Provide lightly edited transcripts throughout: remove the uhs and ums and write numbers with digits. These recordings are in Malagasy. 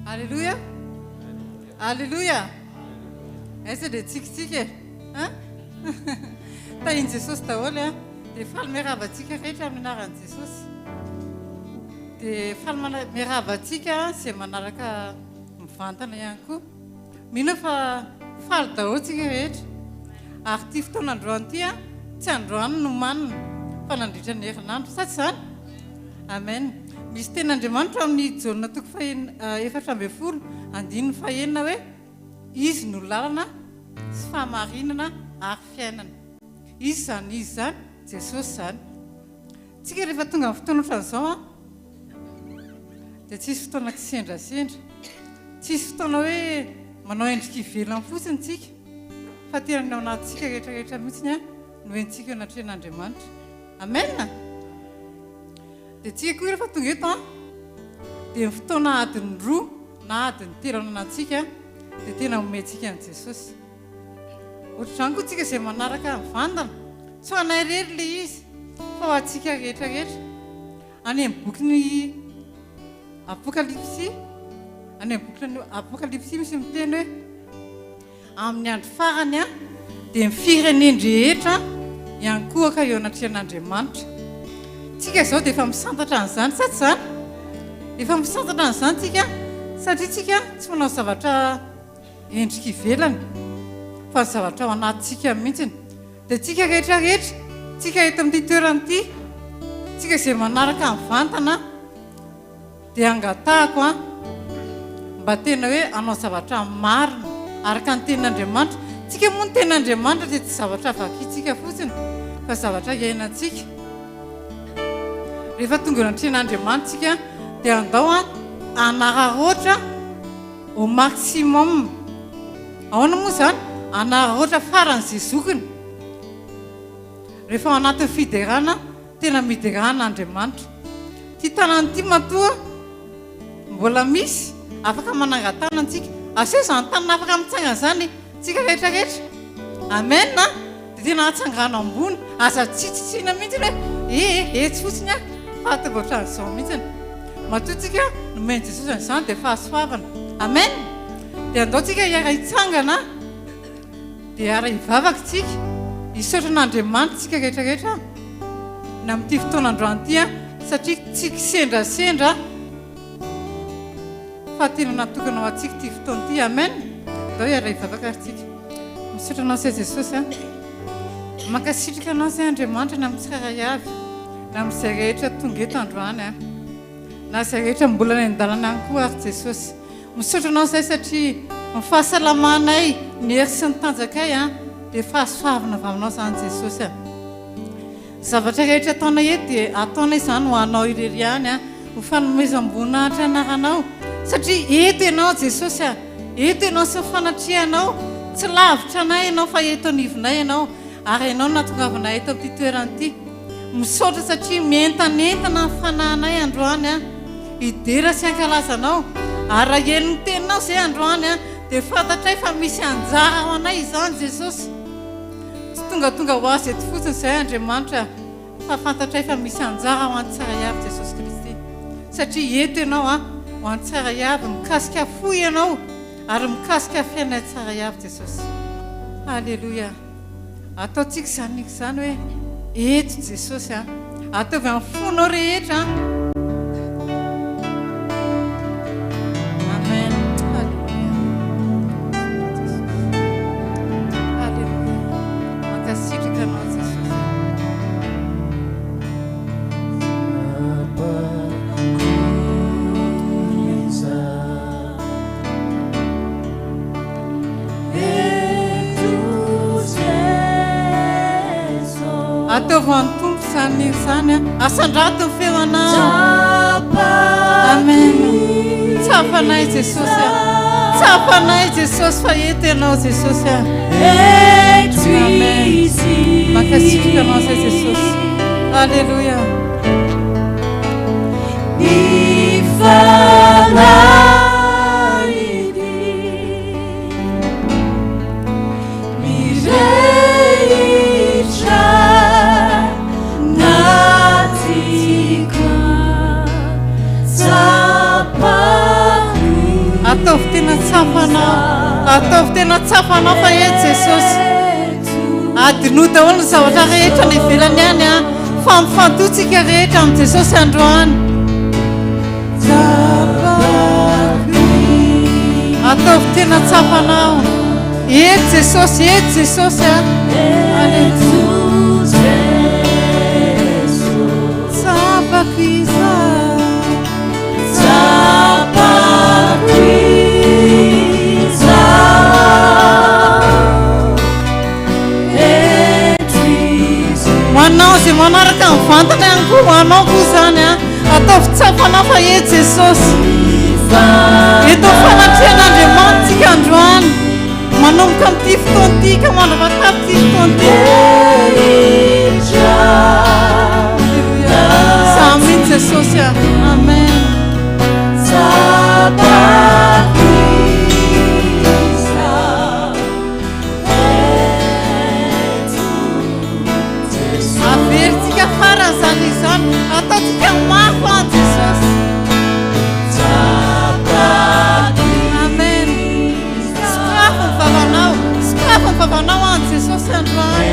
Alléluia. Alléluia. Aiza dia tsikatsika tahin Jesosy daholo dia faly miaravantsika rehetra amin'ny anaran'i Jesosy. Dia faly miaravantsika izay manaraka mivantana ihany koa. Mino fa faly daholo tsika rehetra. Ary ity fotoanandroany ity tsy androany no manina fa nandritra ny herinandro sa tsy izany? Amen. Misy ten'Andriamanitra amin'ny Jaona 4:4-5 hoe izy no lalana sy fahamarinana ary fiainana. Izy zany Jesosy zany. Tsika rehefa tonga amin'ny fotoana ohatran'izao dia tsisy fotoana kisendrasendra, tsisy fotoana hoe manao endrika ivelany fotsiny tsika fa tena ny ao anatintsika rehetrarehetra mihitsiny no entsika eo anatrehan'Andriamanitra. Amen. Dia tsika koa rehefa tonga eto dia ny fotoana adiny 2 na adiny 3 ao anatintsika dia tena omentsika amin'i Jesosy. Ohatr'izany koa tsika izay manaraka mivantana tsy ho anay irery ilay izy fa ho antsika rehetrarehetra. Any amin'ny bokin'ny Apokalipsy misy miteny hoe amin'ny andro farany dia ny fireneny rehetra ihany koa ka eo anatrehan'Andriamanitra. Tsika izao dia efa misantatra an'izany sa tsy izany? Efa misantatra an'izany tsika satria tsika tsy manao zavatra endrika ivelany fa ny zavatra ao anatintsika mihitsiny. Dia tsika rehetrarehetra, tsika eto amin'ity toerana ity, tsika izay manaraka mivantana dia angatahako mba tena hoe anao zavatra marina araka ny tenin'Andriamanitra. Tsika moa ny tenin'Andriamanitra dia tsy zavatra vakitsika fotsiny fa zavatra iainantsika. Rehefa tonga eo anatrehan'Andriamanitra tsika dia andao anararoatra au maximum. Ahoana moa izany? Anararoatra faran'izay zokiny. Rehefa ao anatin'ny fiderana tena mideran'Andriamanitra. Ty tanàna ity matoa mbola misy afaka manangatana antsika. Aseo izany tanana afaka mitsangana izany tsika rehetrarehetra. Amen. Dia tena atsangana ambony aza tsitsitsina mihitsy hoe etsy fotsiny fa atonga ohatran'izao mihitsiny. Matoa tsika nomeny Jesosy an'izany dia fahasoavana. Amen. Dia andao tsika hiara hitsangana dia hiara hivavaka tsika hisaotra n'Andriamanitra tsika rehetrarehetra na amin'ity fotoanandroany ity satria tsy kisendrasendra fa tena natokana ho antsika ity fotoana ity. Amen. Andao hiara hivavaka ary tsika misaotra anao izay Jesosy mankasitraka anao izay Andriamanitra na amin'ny tsirairay avy na amin'izay rehetra tonga eto androany na izay rehetra mbola ny an-dalana ihany koa ary Jesosy. Misaotra anao izay satria ny fahasalamanay ny hery sy ny tanjakay dia fahasoavana avy aminao izany Jesosy. Zavatra rehetra ataonay eto dia ataonay izany ho anao irery ihany ho fanomezam-boninahitra anaranao satria eto ianao Jesosy eto ianao sy ny fanatrihanao tsy lavitra anay ianao fa eto anivonay ianao ary ianao nahatongavanay eto amin'ity toerana ity. Misaotra satria mientanentana ny fanahinay androany hidera sy ankalazanao ary raha eny ny teninao izay androany dia fantatray fa misy anjara ho anay izany Jesosy. Tsy tonga ho azy eto fotsiny izay Andriamanitra fa fantatray fa misy anjara ho an'ny tsirairay avy Jesosy Kristy satria eto ianao ho an'ny tsirairay avy mikasika fo ianao ary mikasika fiainay tsirairay avy Jesosy. Alleluia. Ataontsika izany hoe eto Jesosy ataovy amin'ny fonao rehetra. Amen. Alleluia. Mankasitraka anao Jesosy. Ataovy amin'ny tompo izany asandrato ny feo anao. Amen. Tsapanay Jesosy. Tsapanay Jesosy fa eto ianao Jesosy. Amen. Mankasitraka anao izay Jesosy. Alleluia. ataovy tena tsafanao, ataovy tena tsafanao fa eto Jesosy. Adino daholo ny zavatra rehetra ny ivelany any a, fa mifantotsika rehetra amin'ny Jesosy androany. Ataovy tena tsafanao, eto Jesosy, eto Jesosy a. Tsapako iza, tsapako iza, manao izay manaraka ny vantana ihany koa, manao koa zany a. Ataovy tsafanao fa eto Jesosy. Eto fanatrehan'Andriamanitsika androany, manomboka amin'ity fotoan'ity ka mandrapahatabity fotoan'ity. Amin Jesosy. Amen. Averitsika farany zany izany, ataotsika mafy an Jesosy. Amen. Sakafo ny vavanao, sakafo ny vavanao an Jesosy androany.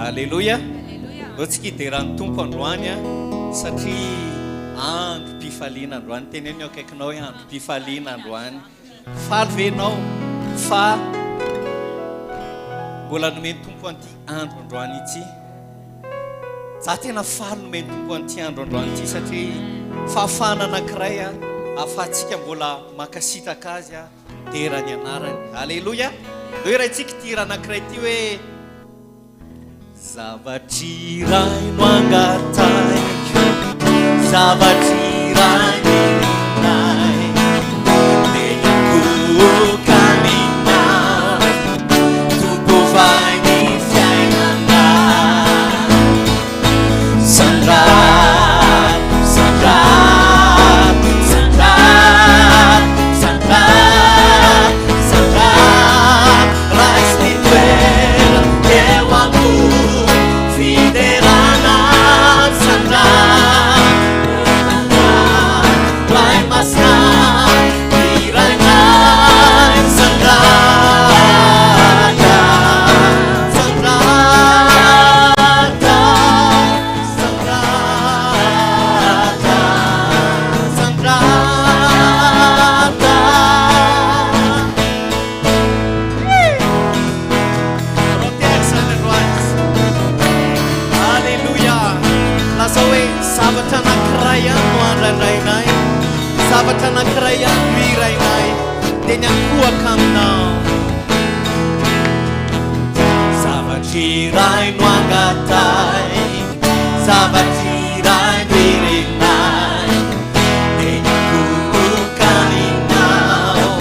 Alléluia. Lotsika idiran'ny tompo androany a, satria andro mpifaliana androany. Tenenao akaikinao hoe andro mpifaliana androany. Faly venao fa mbola nomeny tompo an'ity andro androany ity. Za tena faly nomeny tompo an'ity andro androany ity satria fahafahana anankiray a ahafahantsika mbola makasitaka azy a derany anarany. Alléluia. Hoe raha itsika ity raha anankiray ity hoe zavatry iray no angataiko, zavatry iray mirinay, dia nikoka aminao, tompo vai ny fiainana. Sandra, Sandra, Sandra, Sandra, Sandra, resta intera, eu amor. Fiderana Sandra, vai mascar, Irana Sandra, Sandra, Sandra, Sandra, zavatra anankiray ihany no andraindrainay, zavatra anankiray ihany no irainay, dia ny ankohaka aminao. Zavatry iray no angatay, zavatry iray no irenay, dia ny ankohaka aminao,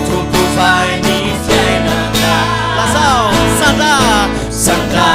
tompo vai ny fiainana. Lazao, Sandra, Sandra,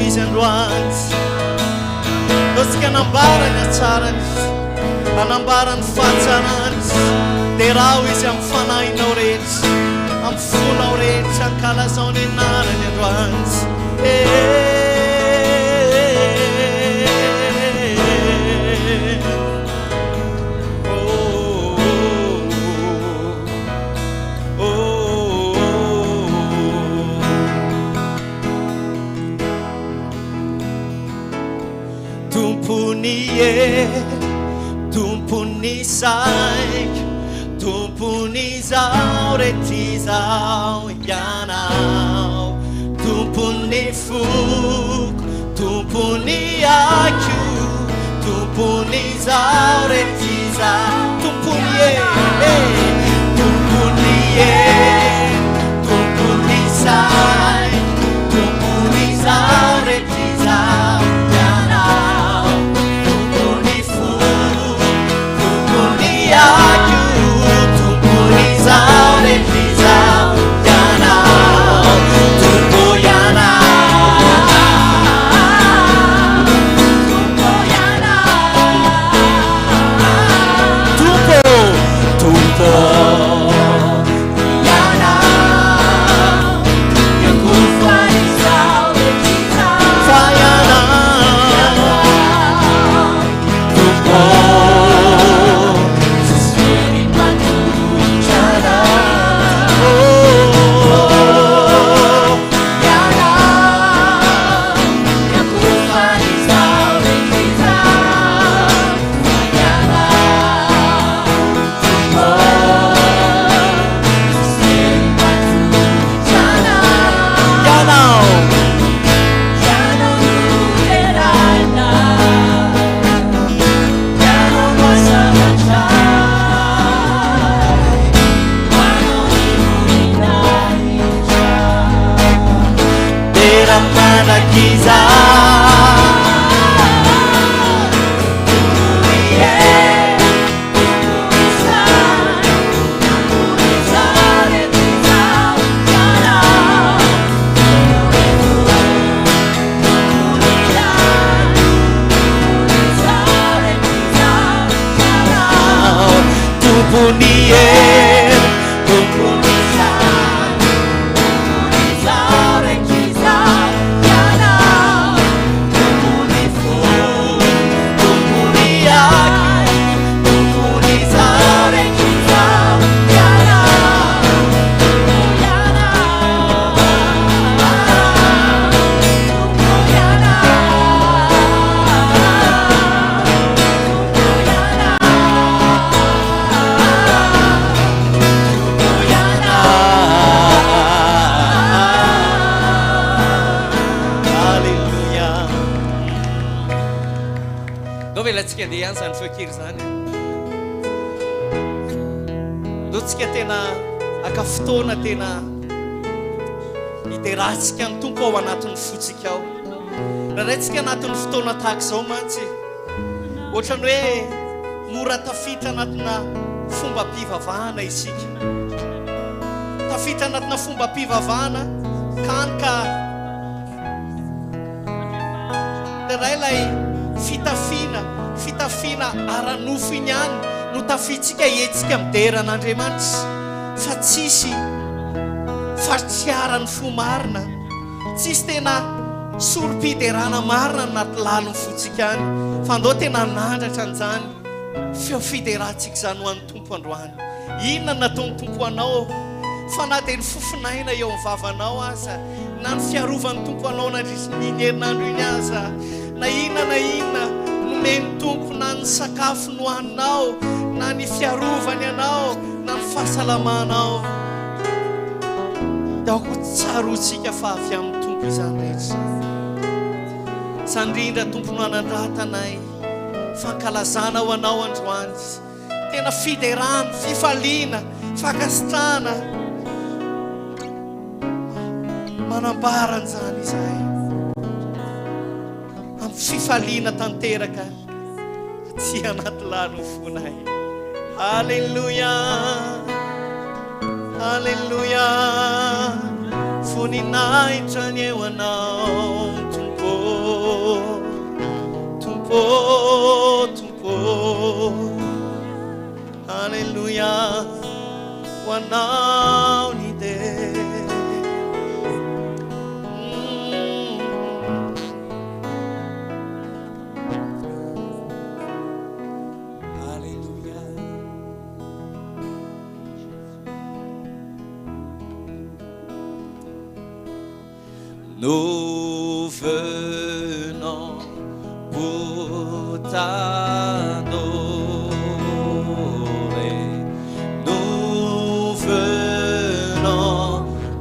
izy androany totsika anambarany atsarany anambarany fahatsarany dia raha ho izy amin'ny fanahinao rehetra amin'ny fonao rehetra ankalazao ny anarany androany Tumpuni saik, tumpuni zau retizau yanau, tumpuni fuk, tumpuni aku, tumpuni zau retizau, tumpuni tumpuni saik, tumpuni zau retizau. Dotsika tena akafotoana tena iteratsika ny tompo ao anatin'ny fotsika ao. Rahaitsika anatin'ny fotoana tahaka izao mantsy ohatrany hoe mora tafita anatina fomba-pivavahana isika. Tafita anatina fomba-pivavahana kanika raha ilay fitafiana aranofo iny ihany no tafitsika etsika mideran'Andriamanitra fa tsisy fatsiarany fo marina, tsisy tena sorom-piderana marina anaty laliny fotsika any fa andao tena nandratra an'izany feo fideratsika izany ho an'ny tompo androany. Inona nataon'ny tompo anao fa na dia ny fofinaina eo amin'ny vavanao aza na ny fiarovany tompo anao nandrisin'iny herinandro iny aza na inona nomeny tompo na ny sakafo nohaninao na ny fiarovany anao na ny fahasalamanao dia ako tsarotsika fa avy amin'ny tompo izany rehetra. Sandrindra tompo no anandrantanay fankalazana ho anao androany tena fiderana, fifaliana, fakasitrana manambarana izany izahay amin'ny fifaliana tanteraka tsy anaty lano fonay. Halleluja, halleluja, voninahitra ny eo anao tompo. tompo Alleluia hoanao ny de Alleluia nous venons pour t'adorer, nous venons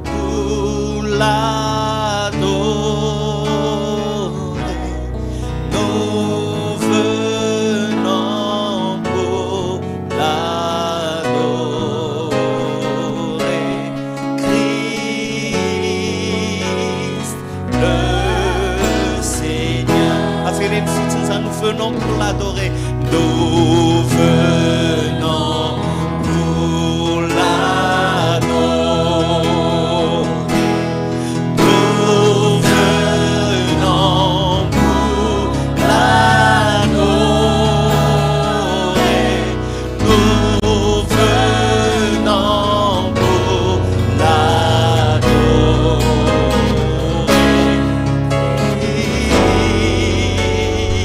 pour l'adorer, nous venons pour l'adorer, Christ le Seigneur. Affirmez ça, nous venons pour l'adorer. Nous venons pour l'adorer. Nous venons pour l'adorer. Nous venons pour l'adorer.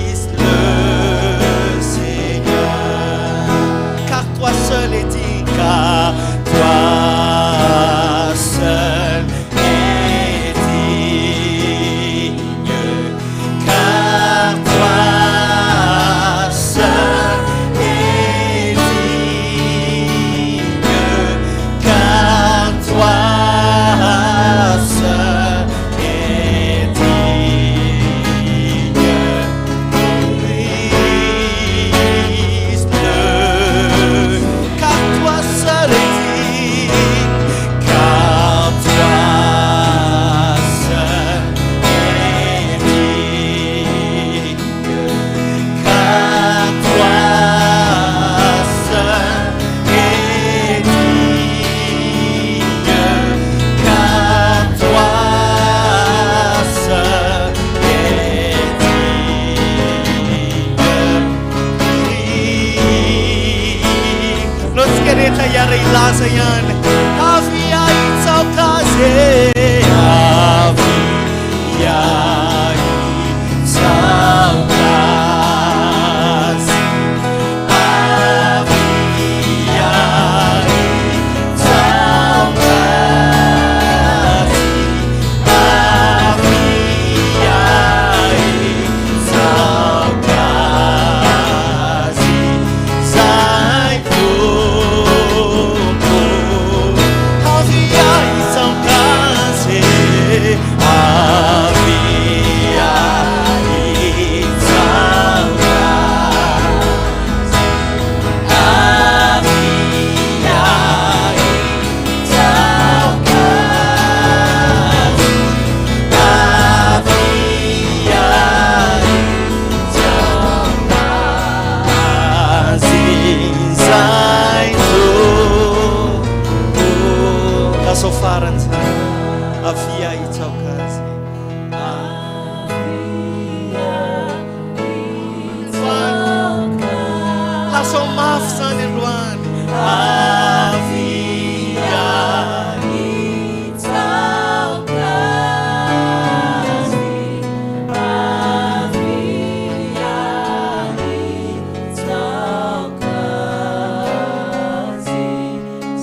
Christ le Seigneur, car toi seul est digne, car toi seul est digne, car toi seul est digne, car toi seul est digne. Christ le, car toi seul est digne, car toi seul est digne, car toi seul est digne, car toi seul est digne. Nos quereta iara ilaza yan, havia itsau kaze, havia itsau kaze, havia itsau kaze, havia itsau kaze, sai tudo, havia itsau kaze, havia itsau kaze, havia itsau kaze, havia itsau kaze, sai tudo. La sofaran havia itsau kaze, la somafsan en luan, havia itsau kaze, havia itsau kaze,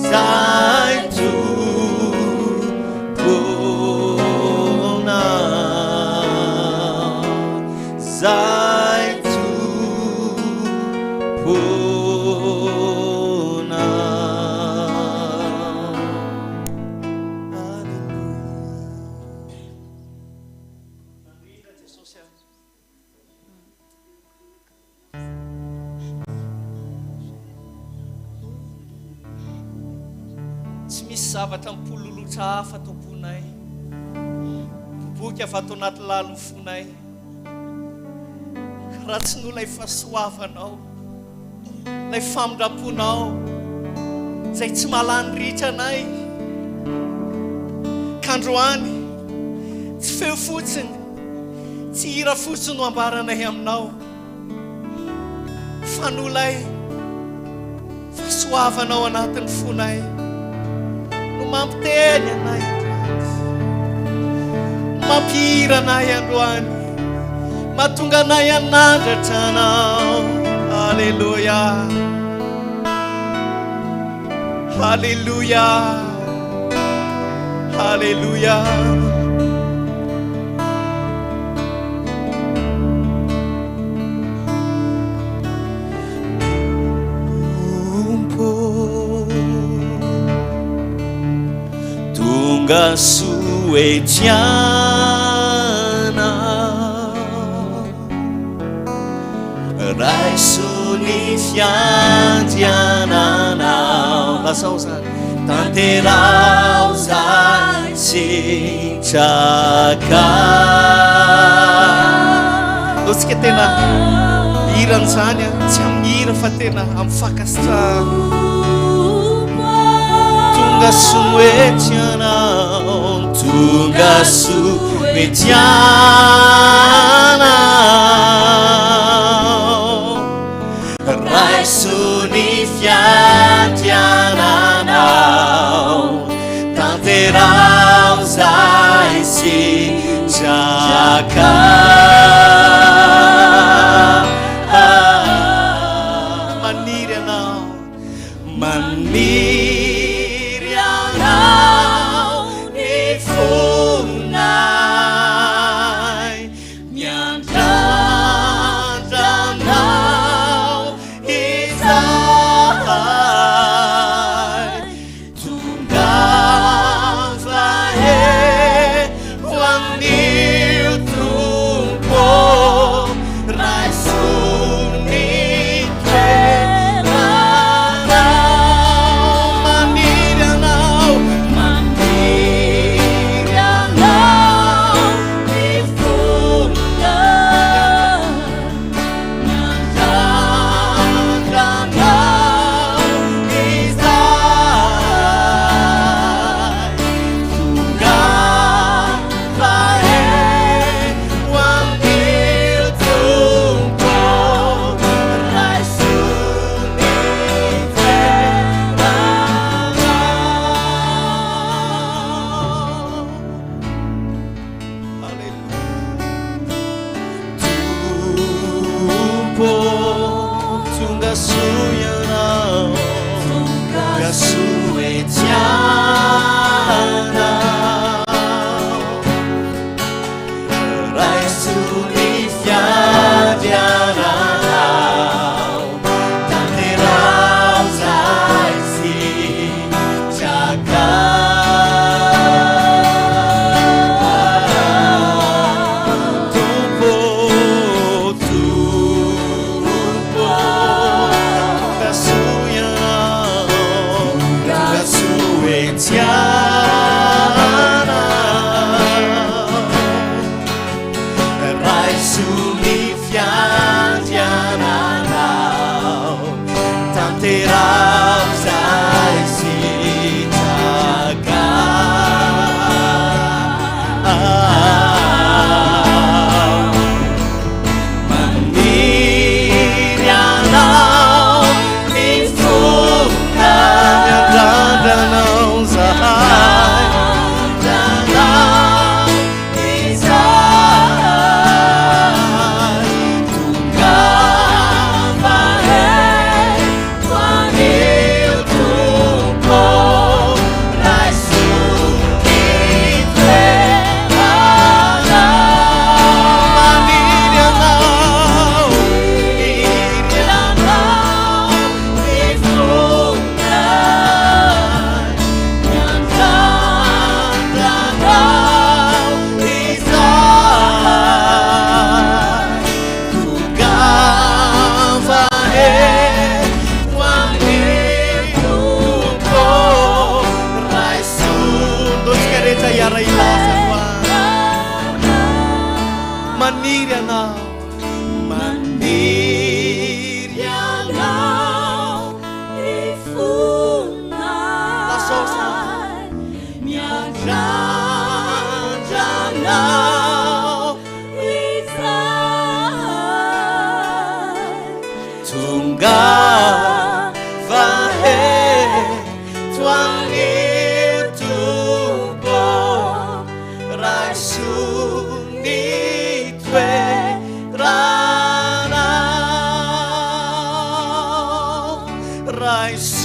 sai tudo sai tudo. Tsy misy zavatra mipololotra hafa tomponay, boboky afa-tao anaty laliny fonay, raha tsy no ilay fahasoavanao, ilay famindraponao izay tsy malany ritra anay. K'androany tsy feo fotsiny, tsy hira fotsiny no ambaranay aminao, fanolay fahasoavanao anatin'ny fonay no mampiteny anay mampihira anay androany mahatonga anay anandratra anao. Alleluia, Alleluia, Alleluia. Tonga suetiana raisoni fiandiananao lasao zany tanterao zany sitraka lotsika tena hirany zany tsy amin'ny hira fa tena amin'ny fakasitrahana. Tonga suetianao, tonga suetianao raisoni fiandiananao tanterao zay sitraka. Maniry anao, maniry anao ny fonay miandrandrana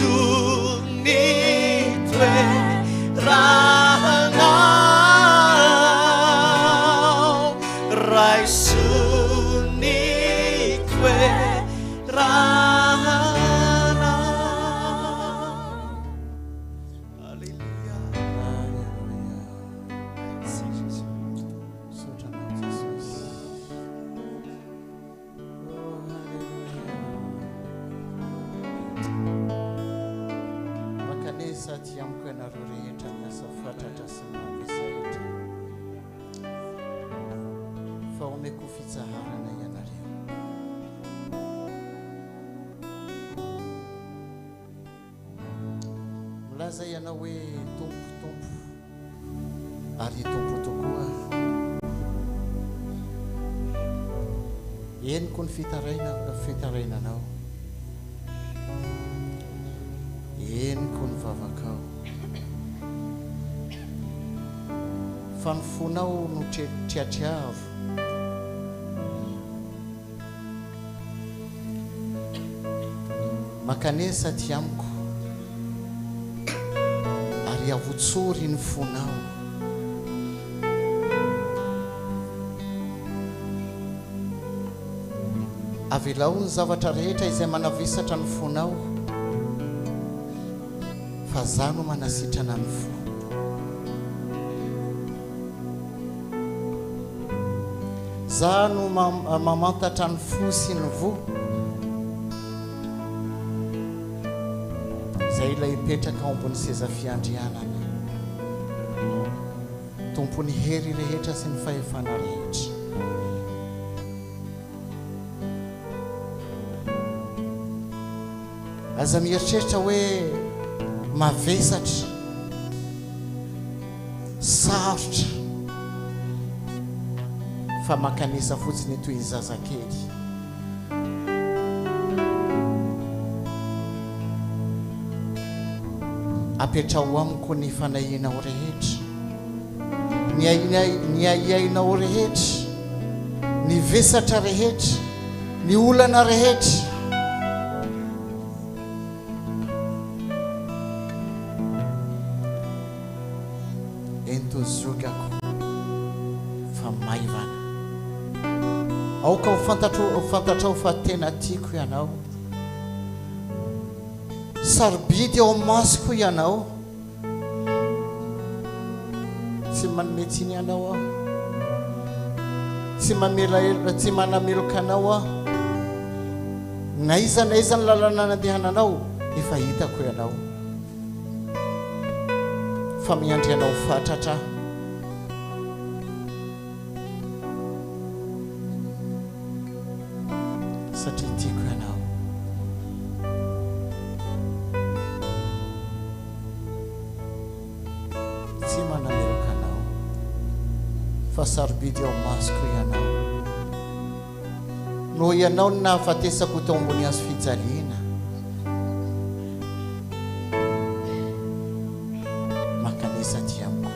raisoni toeranao raisoni toeranao Alléluia Merci Jésus makanisa tiamko ianareo rehetra miasa fatratra sy mampisaitra fa omeko fitsaharana ianareo milaza ianao hoe tompo ary tompo tokoa eniko ny fitarainanao eniko ny vavakao fa ny fonao no triatriavo makanesa ty amiko ary avotsory ny fonao avelao ny zavatra rehetra izay manavisatra ny fonao fa za no manasitrana ny fo za no mamantatra ny fo sy ny vo zay ilay ipetraka ao ambony seza fiandrianana tompony hery rehetra sy ny fahefana rehetra aza mieritreritra hoe mavesatra sarotra fa makanisa fotsiny toy ny zazakely apetrao amiko ny fanahinao rehetra ny aiainao rehetra ny vesatra rehetra ny olana rehetra entozogako fa maivana aoka fantatrao fa tena tiako ianao sarobidy ao masoko ianao tsy manometsiny ianao aho tsy manameloka anao aho naiza ny lalana nandehananao efa hitako ianao fa miandry anao fatratra satria tiako ianao tsy manameloka anao fa sarobidy ao masoko ianao no ianao ny nahafatesako tao ambony azo fijaliana makanisa ty amiko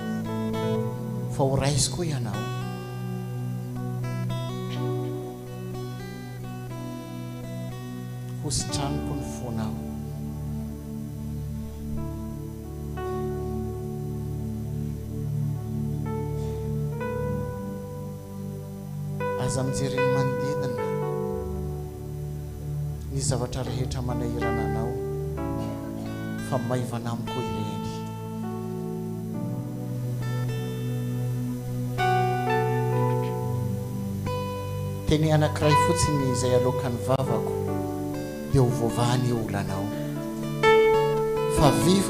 fa ho raisiko ianao hositraniko ny fonao aza mijery ny manodidina ny zavatra rehetra manahirana anao fa maivana amiko ireny teny anankiray fotsiny izay alokan'ny vavako dia ho voavahany olanao fa vi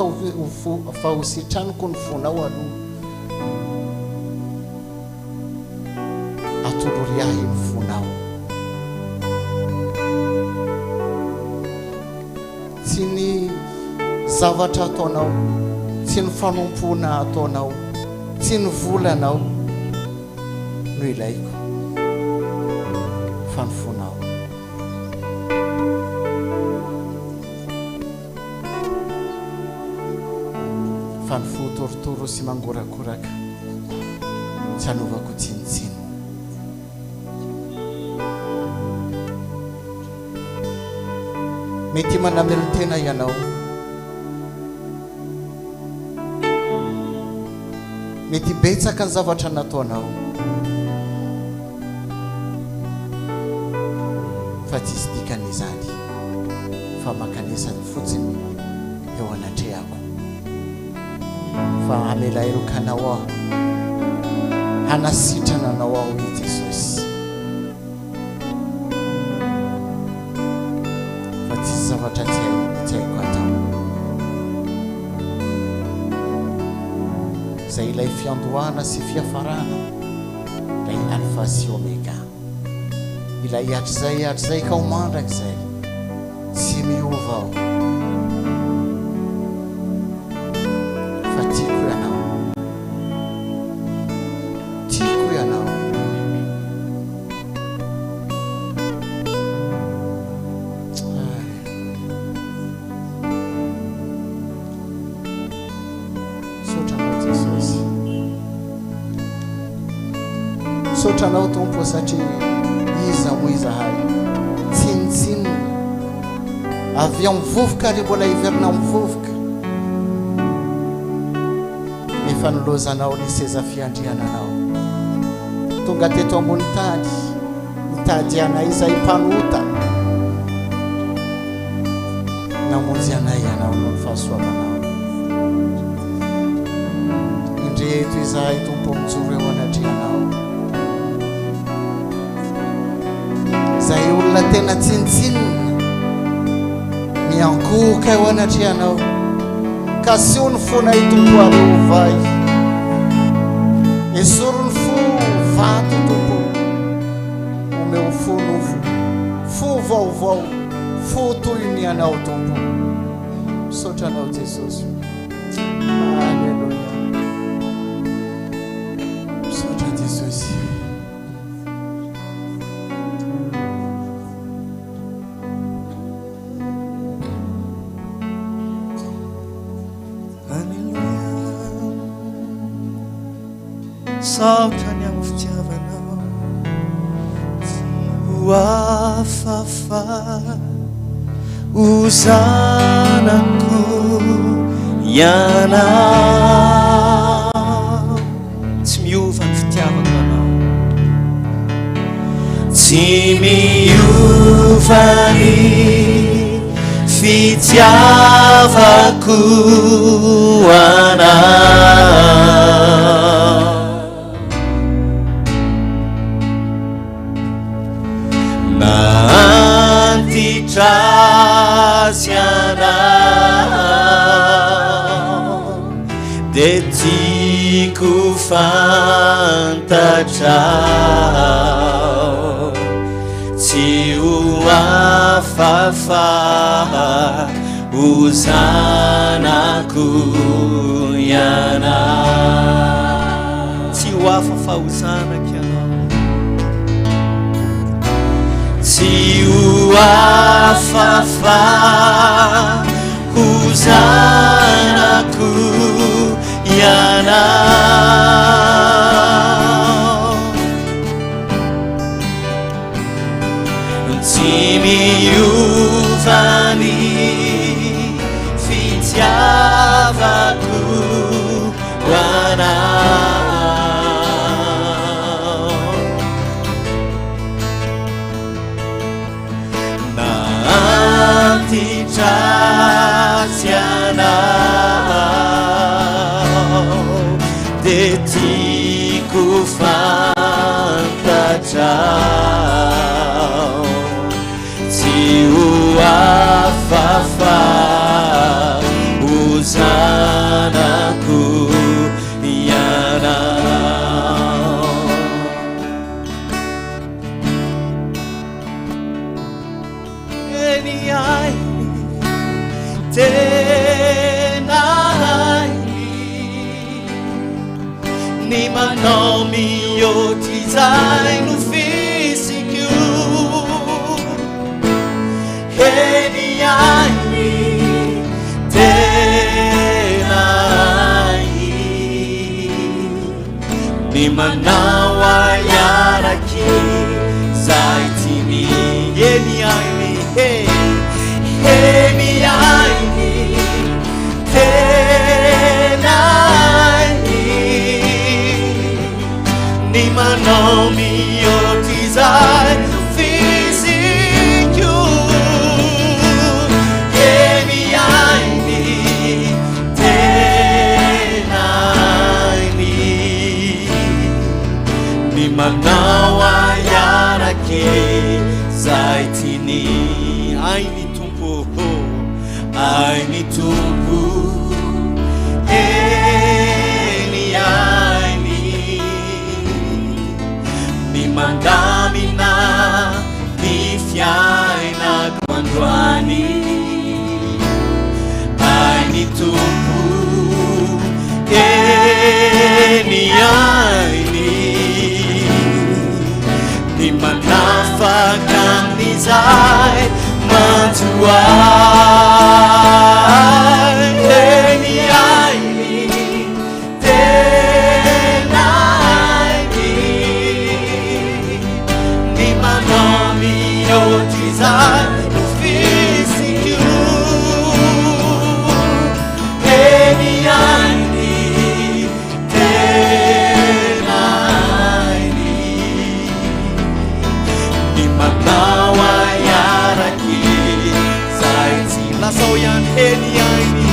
fa hositraniko ny fonao aloha atoloriahy ny fonao tsy ny zavatra ataonao tsy ny fanompona ataonao tsy ny volanao no ilaiko fa ny fonao fa ny fotorotoro sy mangorakoraka tsy anovako tsinitsiny mety manamelo tena ianao mety betsaka ny zavatra nataonao fa tsy isy dikan'izany fa makanesany fotsiny eo anatrehako fa amelay rokanao aho hanasitrana anao aho i Jesosy fa tsy isy zavatra tsy haiko atao zay ilay fiandohana sy fiafarana ilay alfa sy omega ilay hatrizay ka ho mandrak'izay tsy miova aho fa tiako ianao sotranao tompo satria iza mo izahay tsinitsinina avy ao mivovoka ary mbola hiverinao mivovoka nefa nilozanao ny seza fiandriananao tonga teto ambony tany nitady anay izay mpanota namonjy anay ianao no ny fahasoavanao indreto izahay tompo mijoro eo anatrehanao zay olona tena tsinitsinina miankoka eo anatrehanao ka sy ho ny fonay tompo ary ovay esoro ny fo vato tompo omeo fo nofo fo vaovao fo toyny anao tompo misotranao Jesosy alleluia misotra Jesosy saotra ny amin'ny fitiavanao tsy ho afafa ho zanako ianao tsy miova ny fitiavako anao tsy miova ny fitiavako anao Anao de tiako fantatrao tsy ho afafa ho zanako ianao tsy ho afafa ho zanako ianao tsy ho afafa ho zanako ianao tsy miova ny fitiavako anao naantitratsy anao de tiako fantatrao tsy ho afafa ho zanako ianao eny ainy tena ainy ny manao mihoatry izay no fisiko eny ainy tena ainy ny manao aiaraky zay tiny eny ainy eny ainy tena ainy mihoatrizay fiziko emiainy tenainy ny manao ayaraky zay tiany ainy tompo ainy tompo mandamina ny fiainako androany ainy tompo eny ainy ny manafaka amin'izay manjoay eny ainy mihoatrizay fiziko eny ainy tenainy ny manao ayaraky zay tsy lasao ihany eny ainy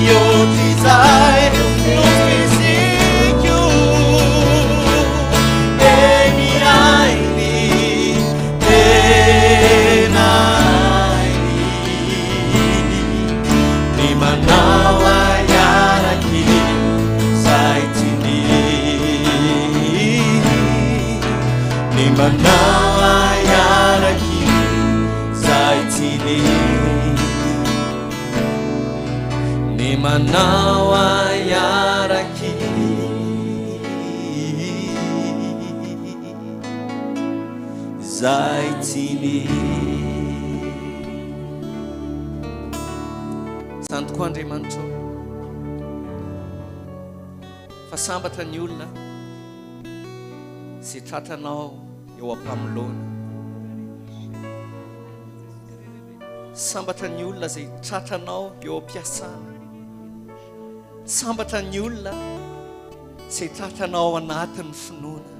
mihoatrizay fiziko eny ainy tenainy ny manao ayaraky zay tiany ny manao ayaraky zay tiany ny manao ayaraky zay tiany zany tokoa Andriamanitra fa sambatra ny olona zay tratranao eo ampamilona sambatra ny olona zay tratranao eo am-piasana sambatra ny olona zay tratranao anatin'ny finoana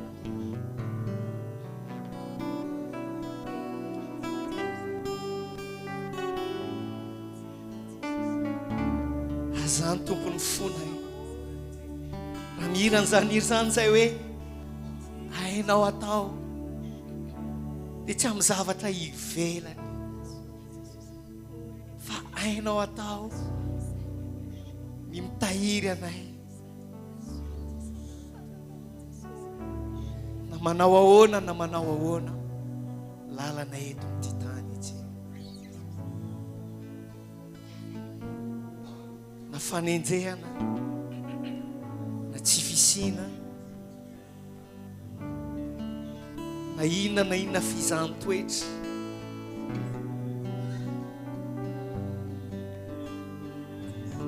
azany tompony fona raha mihirany zany hiry zany zay hoe hainao atao dia tsy amin'ny zavatra ivelany fa hainao atao mitahiry anay na manao ahoana na manao ahoana lalana eto amin'ity tany ity na fanenjehana na tsy fisina na inona fizaham-toetra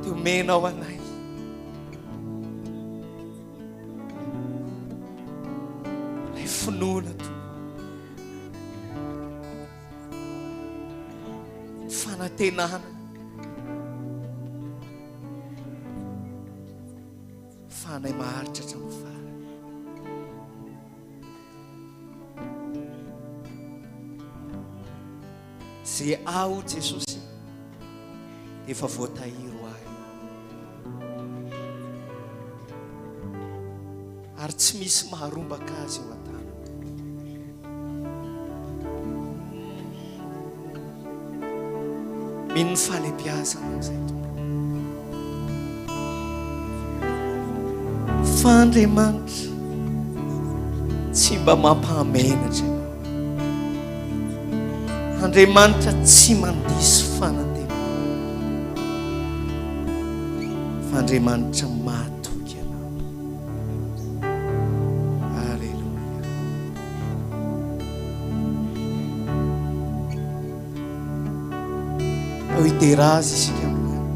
dia omenao anay lay finoana to fanantenana fanay maharitra hatramin'ny farany zay ao Jesosy efa voatahiry ahy ary tsy misy maharombaka azy eo an-tany mino ny fahalembiazana zay tompo fa Andriamanitra tsy mba mampahamenatra ianao Andriamanitra tsy mandiso fanantenana fa Andriamanitra mahatoky ianao Alleluia ao iterazy isika androany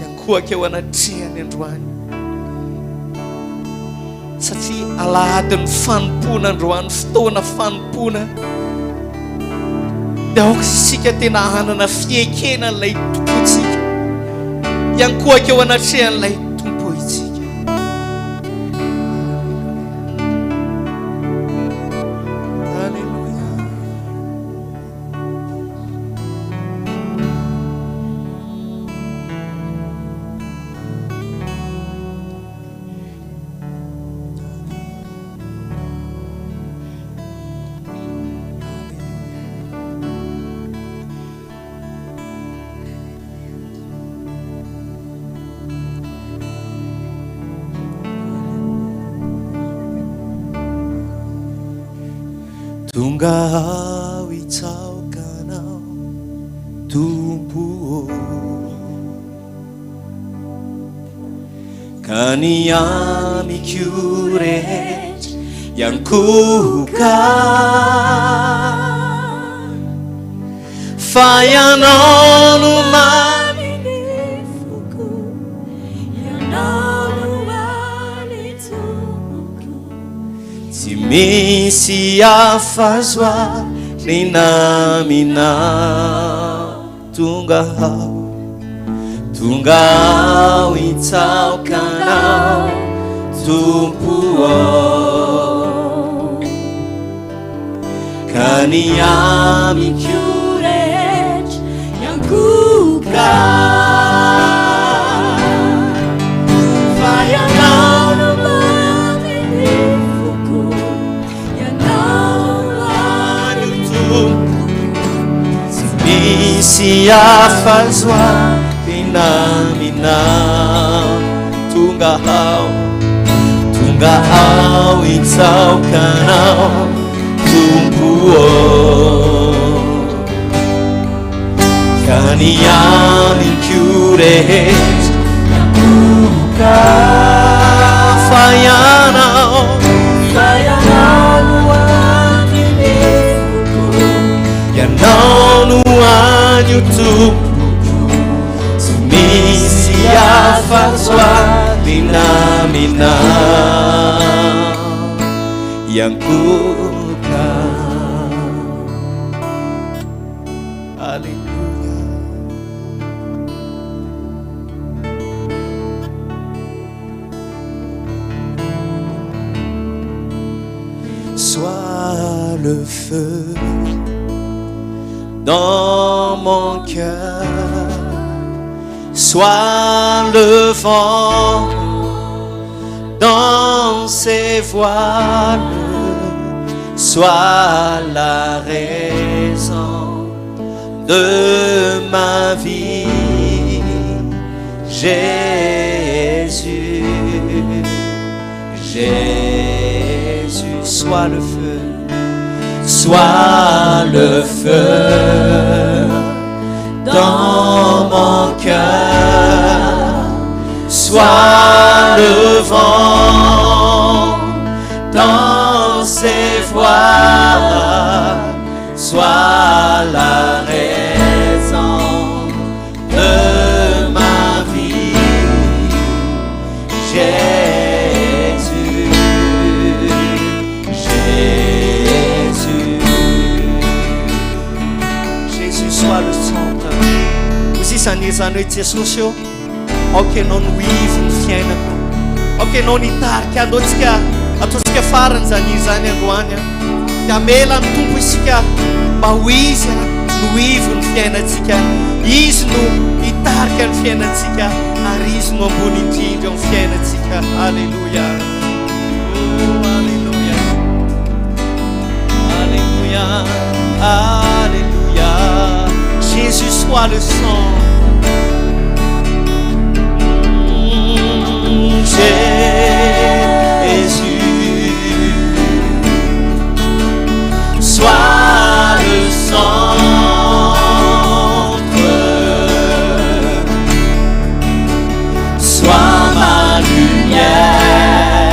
iankohaka eo anatrehany androany satria alahadin'ny fanompona androany fotoana fanompona dia aoka isika tena hanana fiekena ilay tompontsika ihany koa akeo anatrehan'ilay tompo itsika. Alleluia. Tonga aho hitsaokanao tompo ka ny amiko rehetra ihany koa fa ianao no maminy foko, ianao no any tompoko, tsy misy hafa zoany naminao. Tonga aho hitsaokanao tompo ka ny amiko rehetra ihany koa fa ianao no maminy foko, ianao no any tompoko, tsy misy hafa zoany naminao. Tonga aho hitsaokanao tompo ka ny amiko rehetra ihany koa fa ianao no aminy foko, ianao no any tompoko, tsy misy hafa zoany naminao ihany koa. Alléluia. Sois le feu dans mon cœur, sois le vent dans ses voiles, sois la raison de ma vie, Jésus, Jésus, sois le feu dans mon cœur, sois le vent dans ses voiles, sois la raison de ma vie, Jésus, Jésus, Jésus, sois le centre. Hoy isany izany hoe Jesosy eo aokenao no ivo ny fiainako, aokenao nitarika andotsika ataontsika farany zany izany androany ka mela ny tompo isika mba ho izy no ivo ny fiainantsika, izy no hitarika ny fiainantsika ary izy no ambony indrindra ny fiainantsika. Alleluia. Alleluia. Alleluia. Alléluia. Jésus, sois le sang. Jésus, sois le centre, sois ma lumière,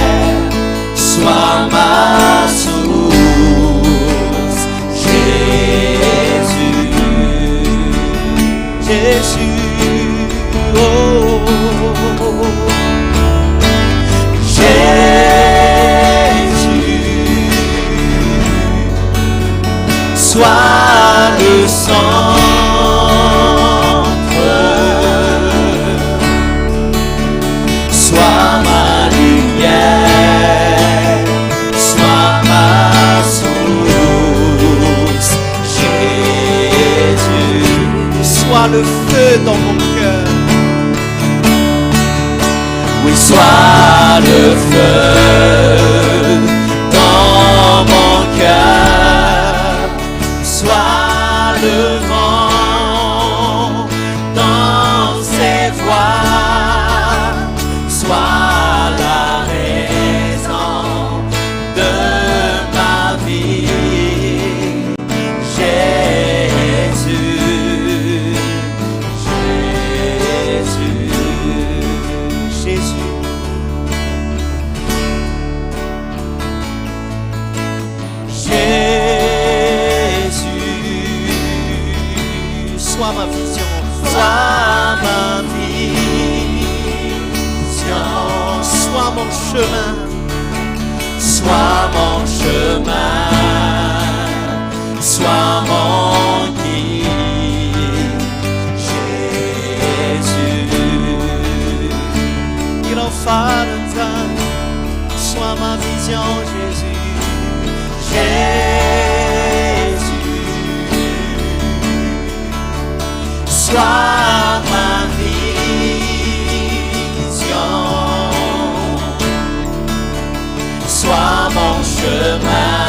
sois ma source, Jésus, Jésus, oh, Jésus, sois le centre, sois ma lumière, sois ma source, Jésus, sois le feu dans mon cœur. Oui, sois le feu dans mon cœur, sois le vent dans ses voies, sois la raison de ma vie, Jésus, Jésus, Jésus. Sois ma vision, sois ma vision, sois mon chemin, sois mon chemin, sois mon guide, Jésus. Il en fallait temps, sois ma vision, Jésus, sois ma vision, sois mon chemin,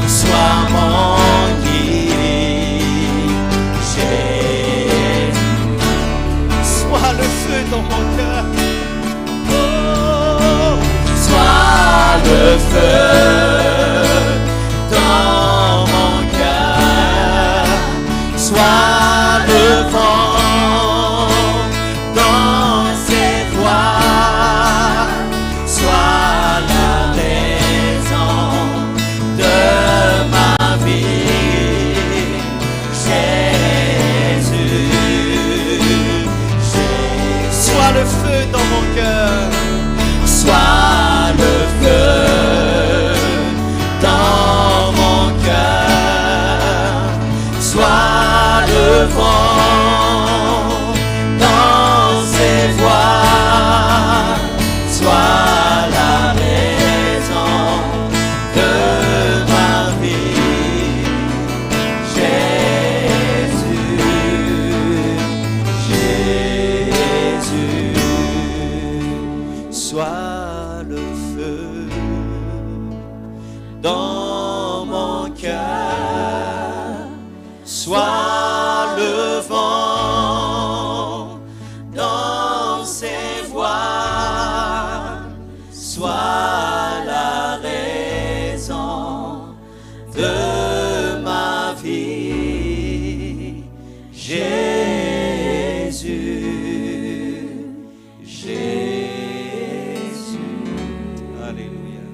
sois mon guide, Jésus, sois le feu dans mon cœur, oh, sois le feu dans mon cœur, sois le vent dans ses voies, sois la raison de ma vie, Jésus, sois le feu dans mon cœur, sois le feu dans mon cœur, sois le vent dans ses voies, sois la raison de ma vie, Jésus, Jésus, sois le feu dans mon cœur, sois le vent dans ses voies, sois la raison de ma vie, Jésus, Jésus. Alléluia.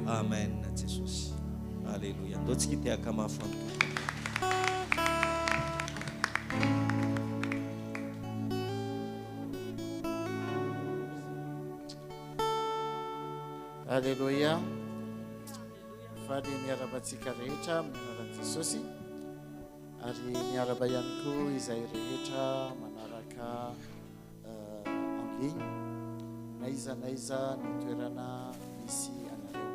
Amen. Jesus. Alléluia. D'autres qui étaient comme enfants. Alléluia. Fady miarabantsika rehetra amin'ny anaran'i Jesosy ary miaraba ihany koa izay rehetra manaraka en ligne naiza ny toerana misy anareo.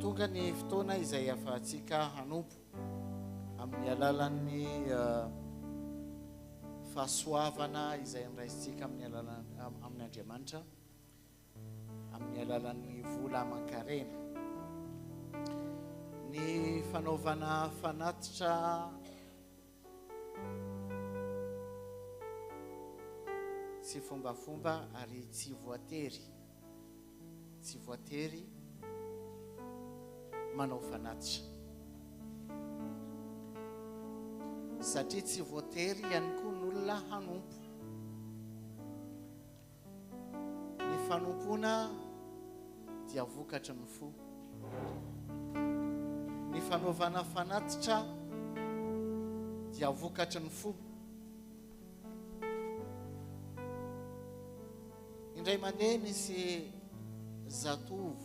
Tonga ny fotoana izay ahafahantsika hanompo amin'ny alalan'ny fahasoavana izay niraisitsika amin'ny Andriamanitra, amin'ny alalan'ny vola aman-karena, ny fanaovana fanatitra tsy fombafomba ary tsy voatery manao fanatitra, satria tsy voatery ihany koa n'olona hanompo. Ny fanompona dia vokatry ny fo. Ny fanaovana fanatitra dia vokatry ny fo. Indray mandeha nisy zatovo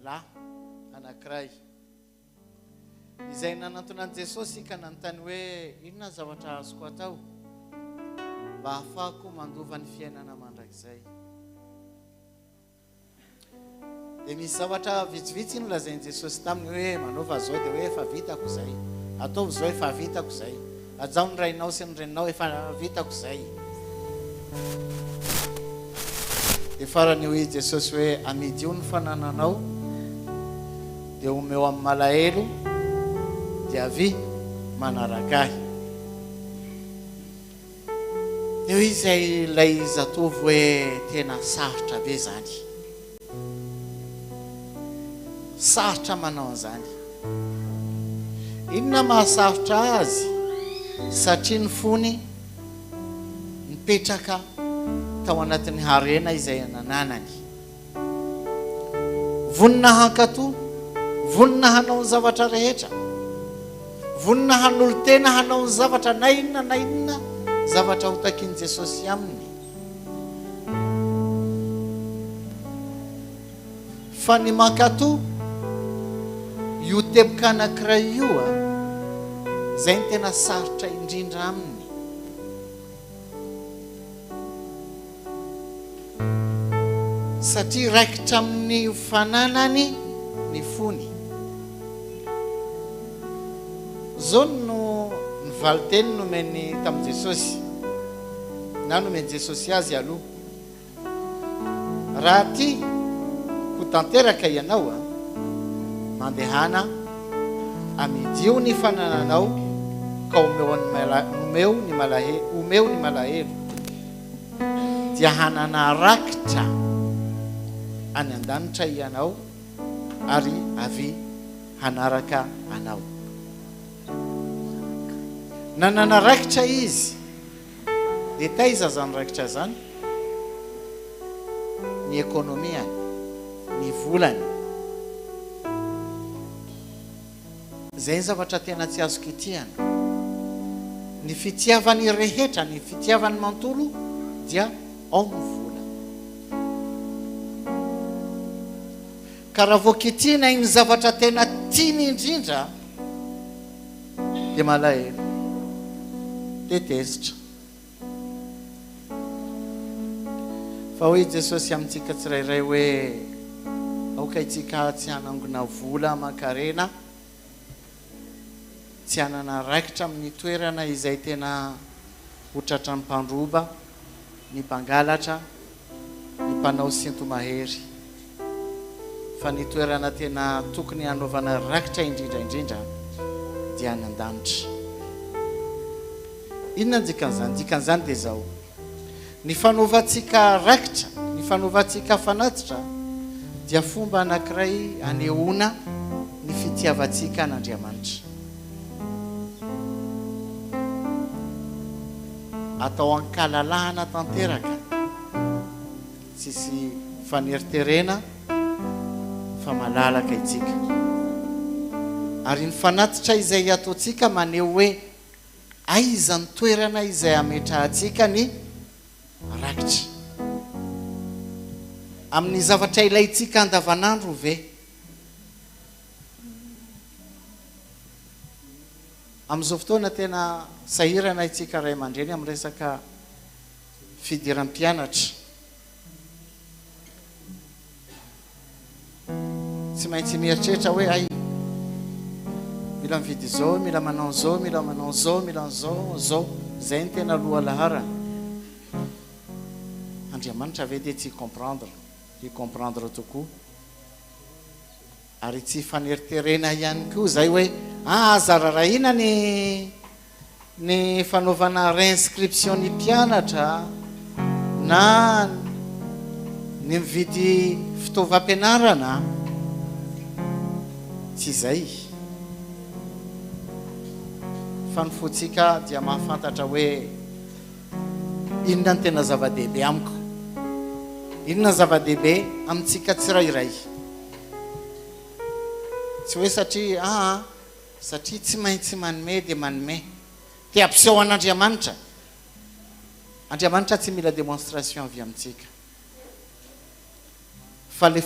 lahy anankiray izay nanantonan'i Jesosy ka nanontany hoe inona zavatra azoko atao mba ahafahako mandova ny fiainana mandrakizay. Dia misy zavatra vitsivitsy no lazain'i Jesosy taminy hoe manaova zao dia hoe efa vitako izay, ataovy zao efa vitako izay, ajaho ny rainao sy ny reninao efa vitako izay. Dia farany hoe Jesosy hoe amidy io ny fanananao dia omeo amin'ny malahelo dia avy manaraka ahy. Dia hoe izay ilay zatovy hoe tena sarotra be zany, sarotra manao an'izany. Inona mahasarotra azy? Satria ny fony mipetraka tao anatin'ny harena izay nananany. Vonina hankatoa, vonina hanao ny zavatra rehetra, vonina hanolo tena hanao ny zavatra na inona zavatra hotakin'i Jesosy aminy. Fa ny mankatoa io teboka anankiray io izay ny tena sarotra indrindra aminy. Satria raikitra amin'ny fananany ny fony. Zao no ny valiteny nomeny tamin'i Jesosy na nomeny Jesosy azy aloha. Raha ty ho tanteraka ianao mandehana amidio ny fanananao ka omeo ny malahelo dia hanana rakitra any an-danitra ianao ary avy hanaraka anao. Nanana rakitra izy dia taiza zany rakitra zany? Ny ekonomiany, ny volany. Zay ny zavatra tena tsy azo kitihana. Ny fitiavany rehetra, ny fitiavany mantolo dia ao ny vola. Ka raha vao kitihana iny zavatra tena tiany indrindra dia malahelo, tetezitra. Fa hoe Jesosy amintsika tsirairay hoe aoka itsika tsy hanangona vola aman-karena, tsy hanana raikitra amin'ny toerana izay tena hotratra ny mpandroba, ny mpangalatra, ny mpanao sintomahery. Fa ny toerana tena tokony hanaovana raikitra indrindra dia any an-danitra. Inona dikan'izany? Dikan'izany dia zao: ny fanaovantsika raikitra, ny fanaovantsika fanatitra dia fomba anankiray anehoana ny fitiavantsika an'Andriamanitra. Atao ankalalahana tanteraka, tsisy faneriterena fa malalaka itsika. Ary ny fanatitra izay ataontsika maneho hoe aiza ny toerana izay ametrahantsika ny rakitra. Amin'ny zavatra ilayntsika andavanandro ve? Amin'izao fotoana tena sahirana itsika ray aman-dreny amin'ny resaka fidiram-pianatra. Tsy maintsy mieritreritra hoe ay, mila mividy zao, mila manao zao, mila manao zao, mila zao. Zay ny tena loha lahara. Andriamanitra ve dia tsy comprendre tokoa? Ary tsy faneriterena ihany koa zay hoe zara rahina ny fanaovana reinscription ny mpianatra na ny mividy fitaovam-pianarana. Tsy zay. Fa ny fotsika dia mahafantatra hoe inona ny tena zava-dehibe amiko, inona zava-dehibe amintsika tsirairay. Tsy hoe satria tsy maintsy manome dia manome. Te ampiseho an'Andriamanitra. Andriamanitra tsy mila démonstration avy amintsika. Fa le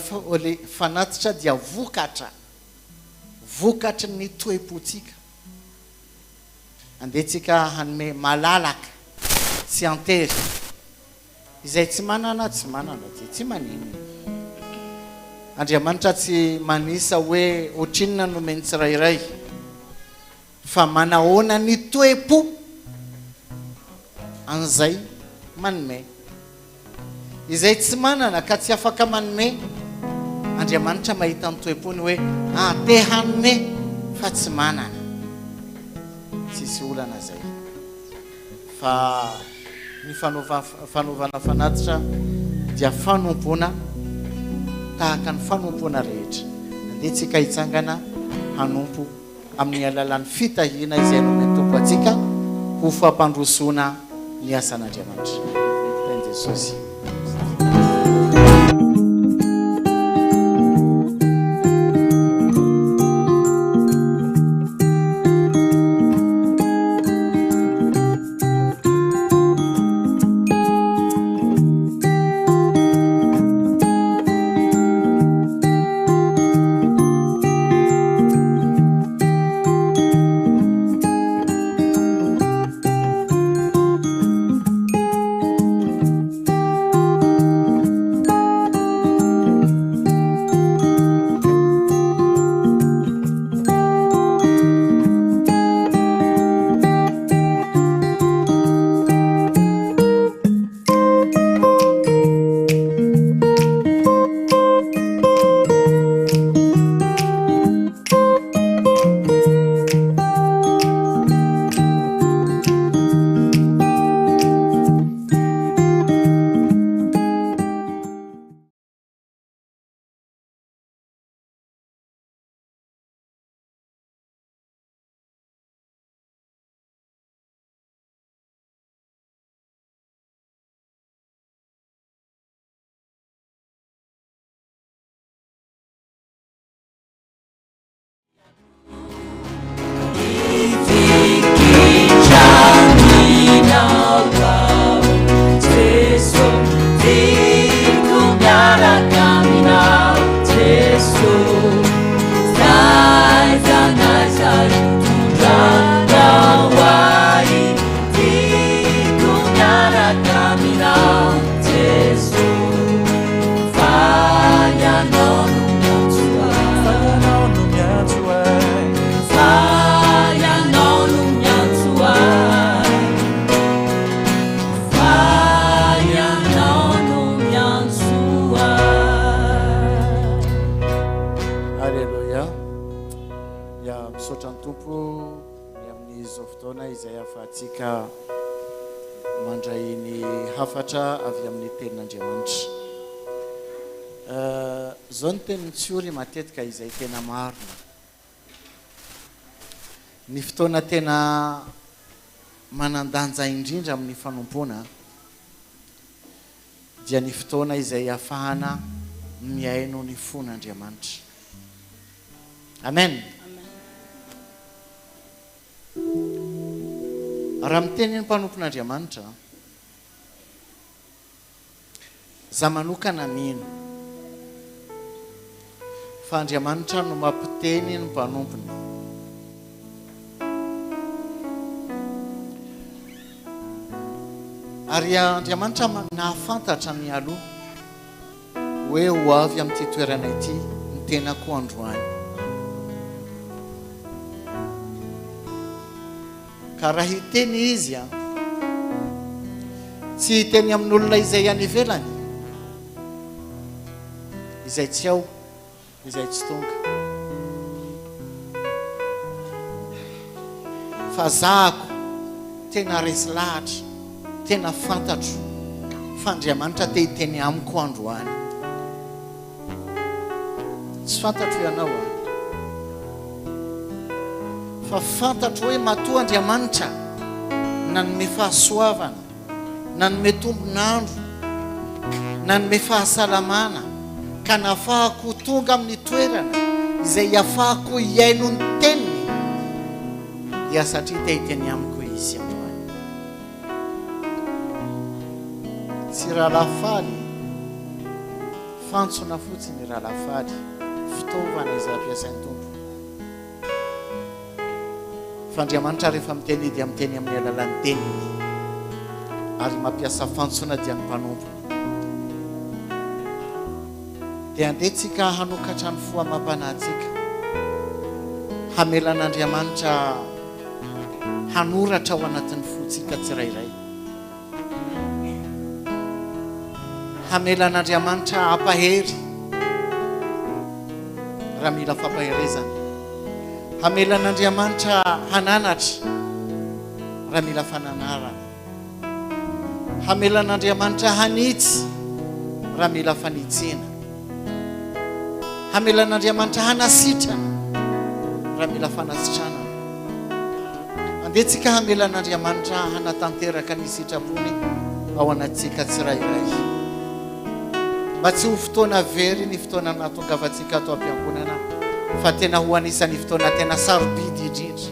fanatitra dia vokatra vokatry ny toepotsika andehtsika hanome malalaka tsy antery izay tsy manana tsy manino Andriamanitra tsy manisa hoe ohatrinona nomeny tsirairay fa manahoana ny toepo an'izay manome izay tsy manana ka tsy afaka manome Andriamanitra mahita ny toepony hoe te hanome fa tsy manana tsisy olana zay fa ny fanaovana fanatitra dia fanompona tahaka ny fanompona rehetra andehtsika hitsangana hanompo amin'ny alalan'ny fitahina izay nomeny tompo atsika ho fampandrosoana ny asan'Andriamanitra teny Jesosy zao ny teny tsiory matetika izay tena marina ny fotoana tena manandanja indrindra amin'ny fanompona dia ny fotoana izay afahana miaino ny fon'Andriamanitra. Amen. Raha miteny ny mpanompon'Andriamanitra za manokana mino fa Andriamanitra no mampiteny ny mpanompony ary Andriamanitra nahafantatra ny aloha hoe ho avy amin'ity toerana ity ny tenako androany ka raha hiteny izy tsy hiteny amin'olona izay any ivelany izay tsy ao izay tsy tonga fa zahako tena resy lahatra tena fantatro fa Andriamanitra te hiteny amiko androany tsy fantatro ianao fa fantatro hoe matoa Andriamanitra nanome fahasoavana nanome tombonandro nanome fahasalamana ka nafahako tonga amin'ny toerana izay afahako iaino ny teniny dia satria te hiteny amiko izy androany tsy rahalafaly fantsona fotsiny rahalafaly fitaovana izay ampiasain'ny tompo Fandriamanitra rehefa miteny dia miteny amin'ny alalan'ny teniny ary mampiasa fantsona dia ny mpanompo. Dia andetsika hanokatra ny foamam-panahintsika, hamelan'Andriamanitra hanoratra ao anatin'ny fotsika tsirairay, hamelan'Andriamanitra hampahery raha mila fampaherezana, hamelan'Andriamanitra hananatra raha mila fananarana, hamelan'Andriamanitra hanitsy raha mila fanitsina, hamelan'Andriamanitra hanasitrana raha mila fanasitrana. Andetsika hamelan'Andriamanitra hanatanteraka ny sitrapony ao anatsika tsirairay, mba tsy ho fotoana very ny fotoana nahatongavantsika ato am-piangonana, fa tena ho anisan'ny fotoana tena sarobidy indrindra,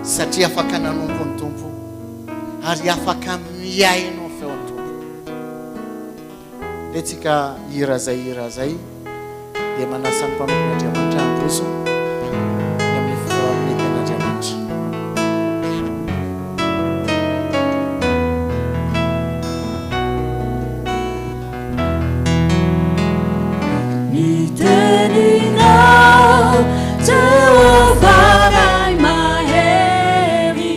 satria afaka nanompo ny tompo ary afaka miaino ny feon'ny tompo. Ndetsika hira zay dia manasa ny mpanompon'Andriamanitra androso ny amin'ny fitoaramety an'Andriamanitra. Niteninao Jehovah mahery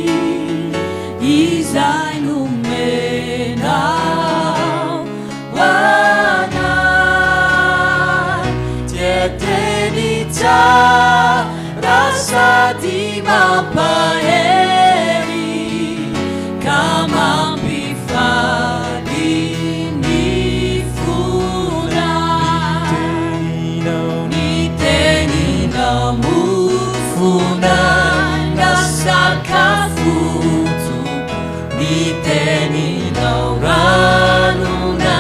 izay nomenao hoanay, tieteny tsara sady mampahery ka mampifaly ny fonay. Niteninao mofonay na sakafoto, niteninao ranona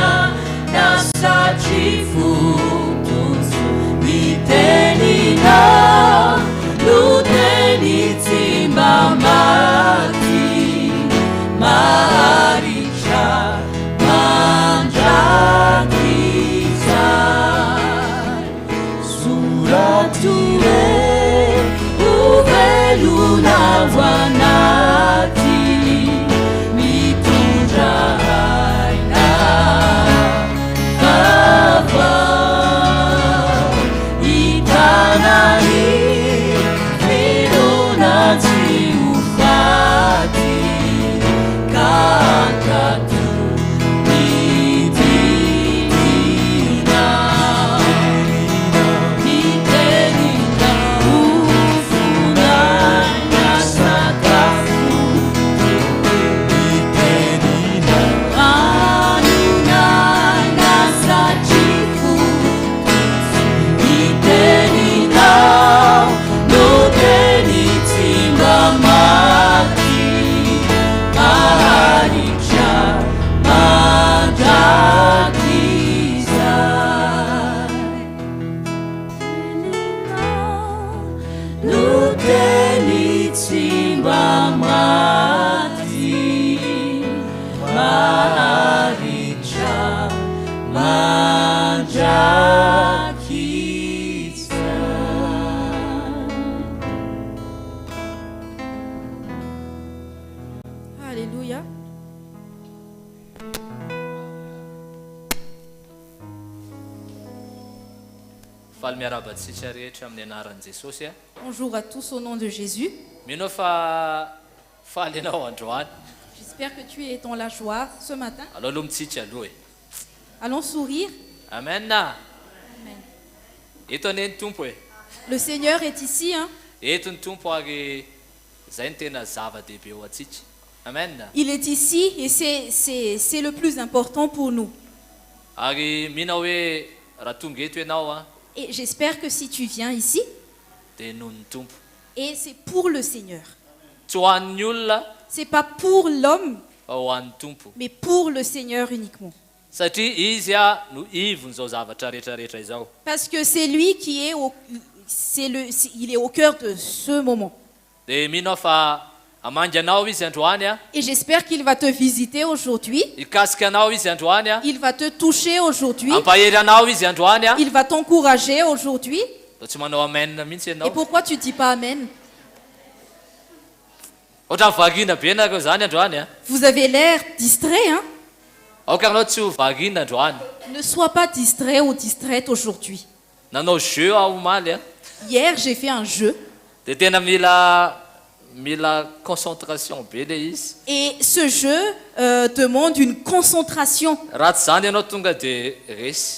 na satry fotoso, niteninao noteny tsy mba maty, maharitra mandrakizay. Suratue uveluna wanati, mitundra aina kava, itanani minuna ufati, kakatu nitina. Alléluia. Bonjour à tous au nom de Jésus. J'espère que tu es dans la joie ce matin. Allons sourire. Amen. Amen. Le Seigneur est ici. Hein? Amen. Il est ici et c'est le plus important pour nous. Et j'espère que si tu viens ici, et c'est pour le Seigneur. C'est pas pour l'homme, mais pour le Seigneur uniquement. Parce que c'est lui qui est il est au cœur de ce moment. Et j'espère qu'il va te visiter aujourd'hui. Il va te toucher aujourd'hui. Il va t'encourager aujourd'hui. Et pourquoi tu dis pas Amen? Vous avez l'air distrait, hein? Ne sois pas distrait ou distraite aujourd'hui. Hier, j'ai fait un jeu. Et ce jeu demande une concentration.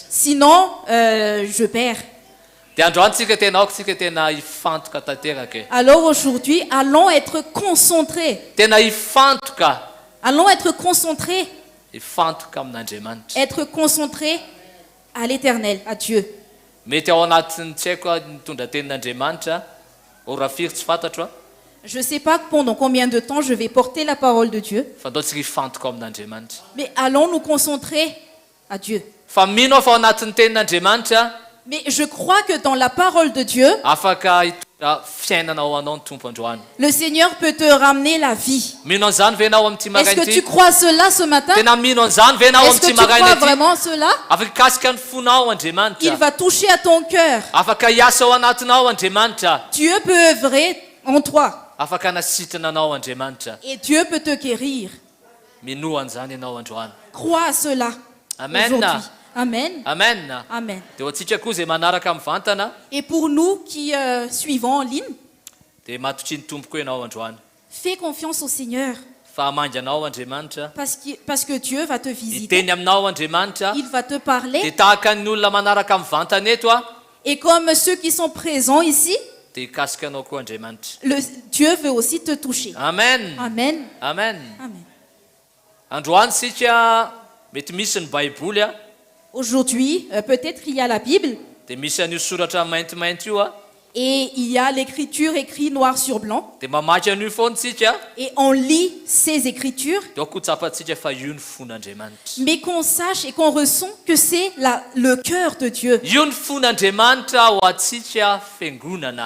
Sinon, je perds. Alors aujourd'hui, allons être concentrés. Allons être concentrés. Être concentrés à l'Éternel, à Dieu. Je ne sais pas pendant combien de temps je vais porter la parole de Dieu. Mais allons nous concentrer à Dieu. Mais je crois que dans la parole de Dieu, le Seigneur peut te ramener la vie. Est-ce que tu crois cela ce matin? Est-ce que tu crois vraiment cela? Il va toucher à ton cœur. Dieu peut œuvrer en toi. Et Dieu peut te guérir. Crois à cela. Amen. Amen. Amen. Amen. Et pour nous qui suivons en ligne, fais confiance au Seigneur. Parce que Dieu va te visiter. Il va te parler. Et comme ceux qui sont présents ici, Dieu veut aussi te toucher. Amen. Amen. Amen. Amen. Aujourd'hui, peut-être il y a la Bible et il y a l'écriture écrite noir sur blanc et on lit ces écritures, mais qu'on sache et qu'on ressent que c'est le cœur de Dieu.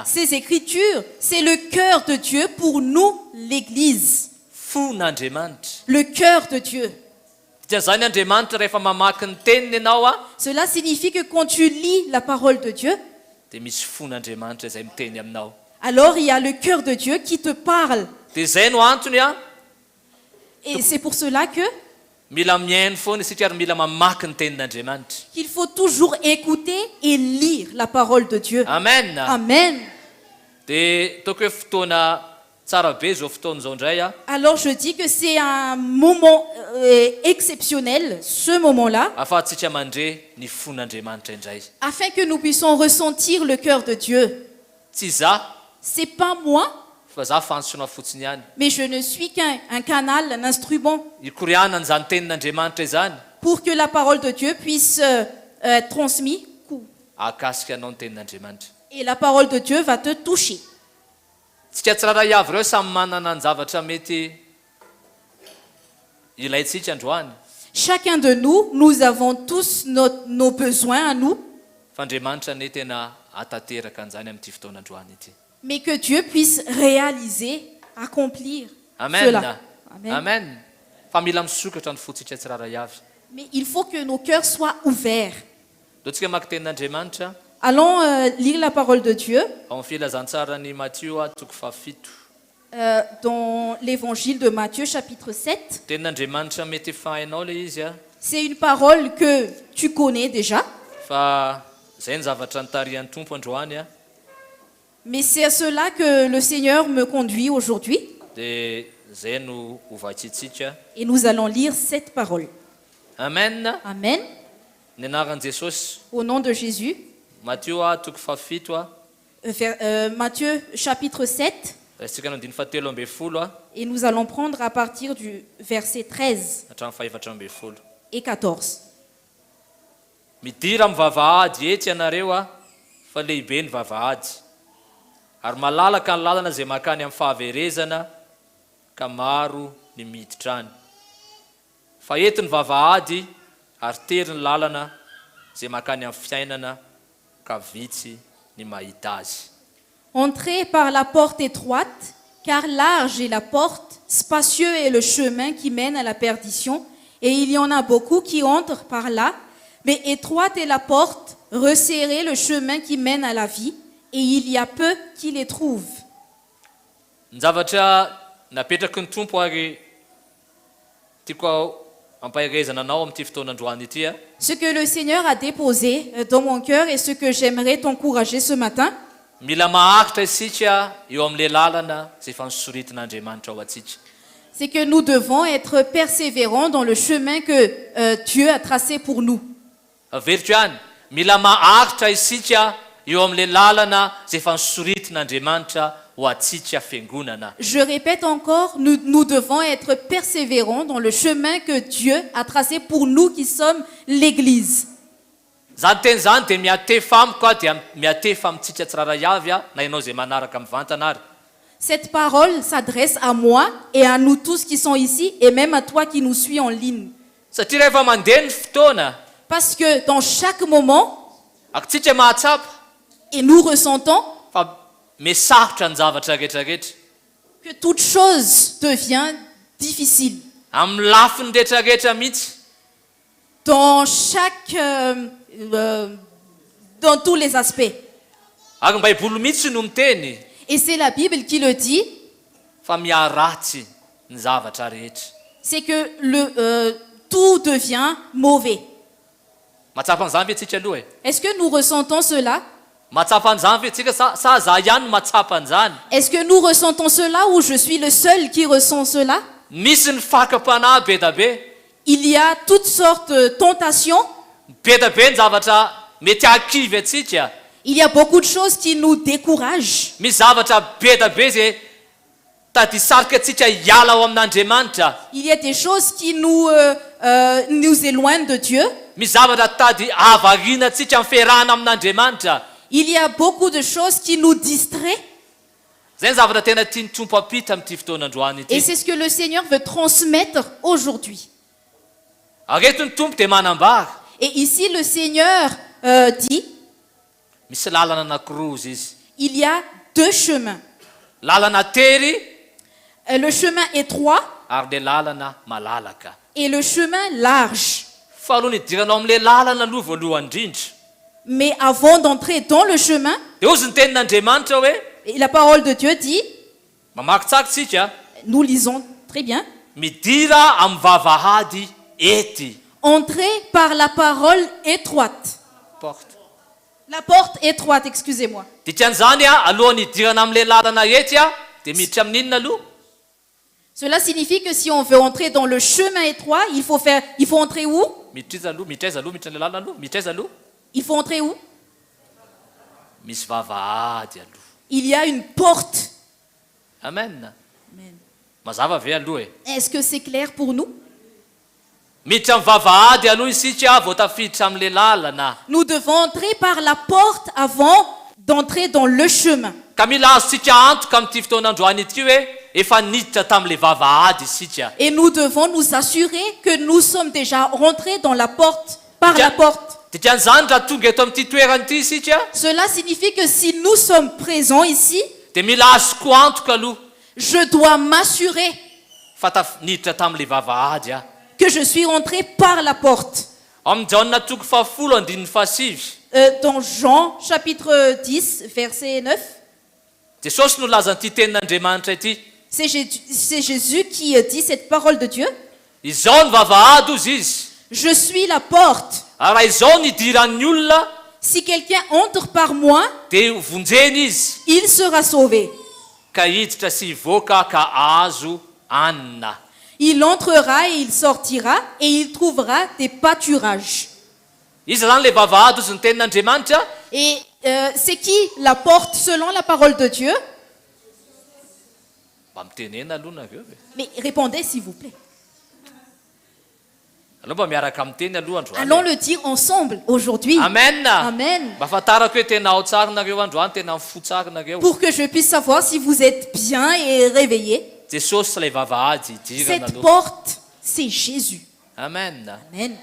Ces écritures, c'est le cœur de Dieu pour nous, l'Église. Le cœur de Dieu. Cela signifie que quand tu lis la parole de Dieu, alors il y a le cœur de Dieu qui te parle. Et c'est pour cela que qu'il faut toujours écouter et lire la parole de Dieu. Amen. Amen. Alors je dis que c'est un moment exceptionnel, ce moment-là, afin que nous puissions ressentir le cœur de Dieu. C'est pas moi, mais je ne suis qu'un canal, un instrument, pour que la parole de Dieu puisse être transmise. Et la parole de Dieu va te toucher. Chacun de nous, nous avons tous nos besoins à nous. Mais que Dieu puisse réaliser, accomplir cela. Amen. Mais il faut que nos cœurs soient ouverts. Allons lire la parole de Dieu dans l'évangile de Matthieu chapitre 7. C'est une parole que tu connais déjà. Mais c'est à cela que le Seigneur me conduit aujourd'hui. Et nous allons lire cette parole. Amen. Amen. Au nom de Jésus. Matthieu chapitre 7. Et nous allons prendre à partir du verset 13 et 14. Midira mivavahady etsy ianareo fa lehibe ny vavahady ary malalaka ny lalana zay makany amin'ny fahaverezana ka maro ny miditra any fa ety ny vavahady ary tery ny lalana zay makany amin'ny fiainana ka vitsy ny mahita azy. Entrez par la porte étroite, car large est la porte, spacieux est le chemin qui mène à la perdition, et il y en a beaucoup qui entrent par là. Mais étroite est la porte, resserré le chemin qui mène à la vie, et il y a peu qui les trouvent. Zavatra napetraky ny tompo ary tiako ampaherezana anao amin'ity fotoanandroany ity a. Ce que le Seigneur a déposé dans mon cœur et ce que j'aimerais t'encourager ce matin, mila maharitra isika eo amin'ilay lalana izay efa nisoritin'Andriamanitra ao atsika. c'est que nous devons être persévérants dans le chemin que Dieu a tracé pour nous. Veriko ihany, mila maharitra isika eo amin'ilay lalana izay efa nisoritin'Andriamanitra ho atsika fiangonana. Je répète encore, nous devons être persévérants dans le chemin que Dieu a tracé pour nous qui sommes l'Église. Zany teny zany dia miatefa amiko a dia miatefa amintsika tsiraray avy a na ianao izay manaraka mivantana ary. Cette parole s'adresse à moi et à nous tous qui sont ici et même à toi qui nous suis en ligne. Satria rehefa mandeha ny fotoana Parce que dans chaque moment, akitsika mahatsapa et nous ressentons fa mesarotra ny zavatra rehetrarehetra que toute chose devient difficile. amin'ny lafiny rehetrarehetra mihitsy. Dans dans tous les aspects. Ary ny baiboly mihitsy no miteny Et c'est la Bible qui le dit, fa miaratsy ny zavatra rehetra. c'est que tout devient mauvais. Matsapa an'izany ve tsika aloha e? Est-ce que nous ressentons cela? Matsapa an'izany ve tsika sa za ihany no matsapa an'izany? Est-ce que nous ressentons cela ou je suis le seul qui ressent cela? Misy ny fakapanahy be da be. Il y a toutes sortes de tentations. Be da be ny zavatra mety akivy atsika. Il y a beaucoup de choses qui nous découragent. Misy zavatra be da be zay tadisarika atsika hiala ao amin'Andriamanitra. Il y a des choses qui nous éloignent de Dieu. Misy zavatra tady avariana atsika amin'ny fiarahana amin'Andriamanitra. Il y a beaucoup de choses qui nous distraient. Zay ny zavatra tena tiany tompo apita amin'ity fotoanandroany Et ity. c'est ce que le Seigneur veut transmettre aujourd'hui. Areto ny tompo dia manambara. Et ici, le Seigneur dit, Misy lalana anankiroa izy. il y a deux chemins. Lalana tery Le chemin étroit ary le lalana malalaka. et le chemin large. Fa aloha nidiranao amin'ilay lalana aloha voalohany indrindra. Mais avant d'entrer dans le chemin, Dia ozy ny tenin'Andriamanitra hoe et la parole de Dieu dit, mamaky tsako tsika nous lisons très bien, midira amin'ny vavahady ety. entrez par la parole étroite. Porte. La porte étroite, excusez-moi. Dikan'izany a alohan'ny hidirana amin'ilay lalana ety a dia miditra amin'inona aloha? Cela signifie que si on veut entrer dans le chemin étroit, il faut entrer où? Miditra aloha, mitraiza aloha, miditra amin'ilay lalana aloha, mitraiza aloha. Il faut entrer où? Misy vavahady aloha. Il y a une porte. Amen. Amen. Mazava ve aloha e. Est-ce que c'est clair pour nous? Miditra amin'ny vavahady aloha isika vao tafiditra amin'ilay lalana. Nous devons entrer par la porte avant d'entrer dans le chemin. Ka mila azontsika antoka amin'ity fotoanandroany ity hoe efa niditra tamin'ilay vavahady isika. Et nous devons nous assurer que nous sommes déjà rentrés dans la porte, par la porte. Dikan'izany raha tonga eto amin'ity toerana ity isika Cela signifie que si nous sommes présents ici, dia mila azoko antoka aloha je dois m'assurer fa niditra tamin'ilay vavahady a. que je suis rentré par la porte. Amin'ny Jaona toko 10:17. Dans Jean chapitre 10, verset 9, Jesosy no lazan'ity tenin'Andriamanitra ity. c'est Jésus qui dit cette parole de Dieu. Izao ny vavahady ozy izy. Je suis la porte. Ary raha izao ny idiran'ny olona Si quelqu'un entre par moi, dia vonjeny izy il sera sauvé. ka hiditra sy hivoaka ka azo hanina. Il entrera et il sortira et il trouvera des pâturages. Iza zany le vavahady ozy ny tenin'Andriamanitra. Et c'est qui la porte selon la parole de Dieu? Mba mitenena aloha nareo e. Mais répondez s'il vous plaît. Aleo mba miaraka miteny aloha androany. Allons le dire ensemble aujourd'hui. Amen. Amen. Mba afantarako hoe tena ao tsara nareo androany, tena mifo tsara nareo. Pour que je puisse savoir si vous êtes bien et réveillés. Jesosy ilay vavahady idirana Cette aloha. porte, c'est Jésus. Amen. Amen.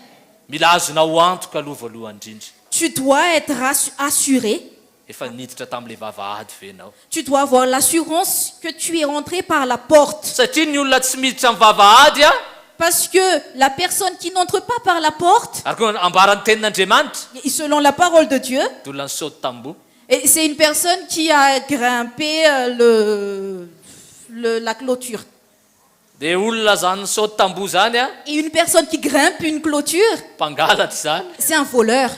Mila azonao antoka aloha voalohany indrindra. Tu dois être assuré. Efa niditra tamin'ilay vavahady venao. Tu dois avoir l'assurance que tu es rentré par la porte. Satria ny olona tsy miditra amin'ny vavahady a, Parce que la personne qui n'entre pas par la porte, ary koa ambaran'ny tenin'Andriamanitra, et selon la parole de Dieu, dia olona ny saoty tamboho. c'est une personne qui a grimpé la clôture. dia olona zany saoty tamboho zany a Et une personne qui grimpe une clôture, mpangalatra zany c'est un voleur,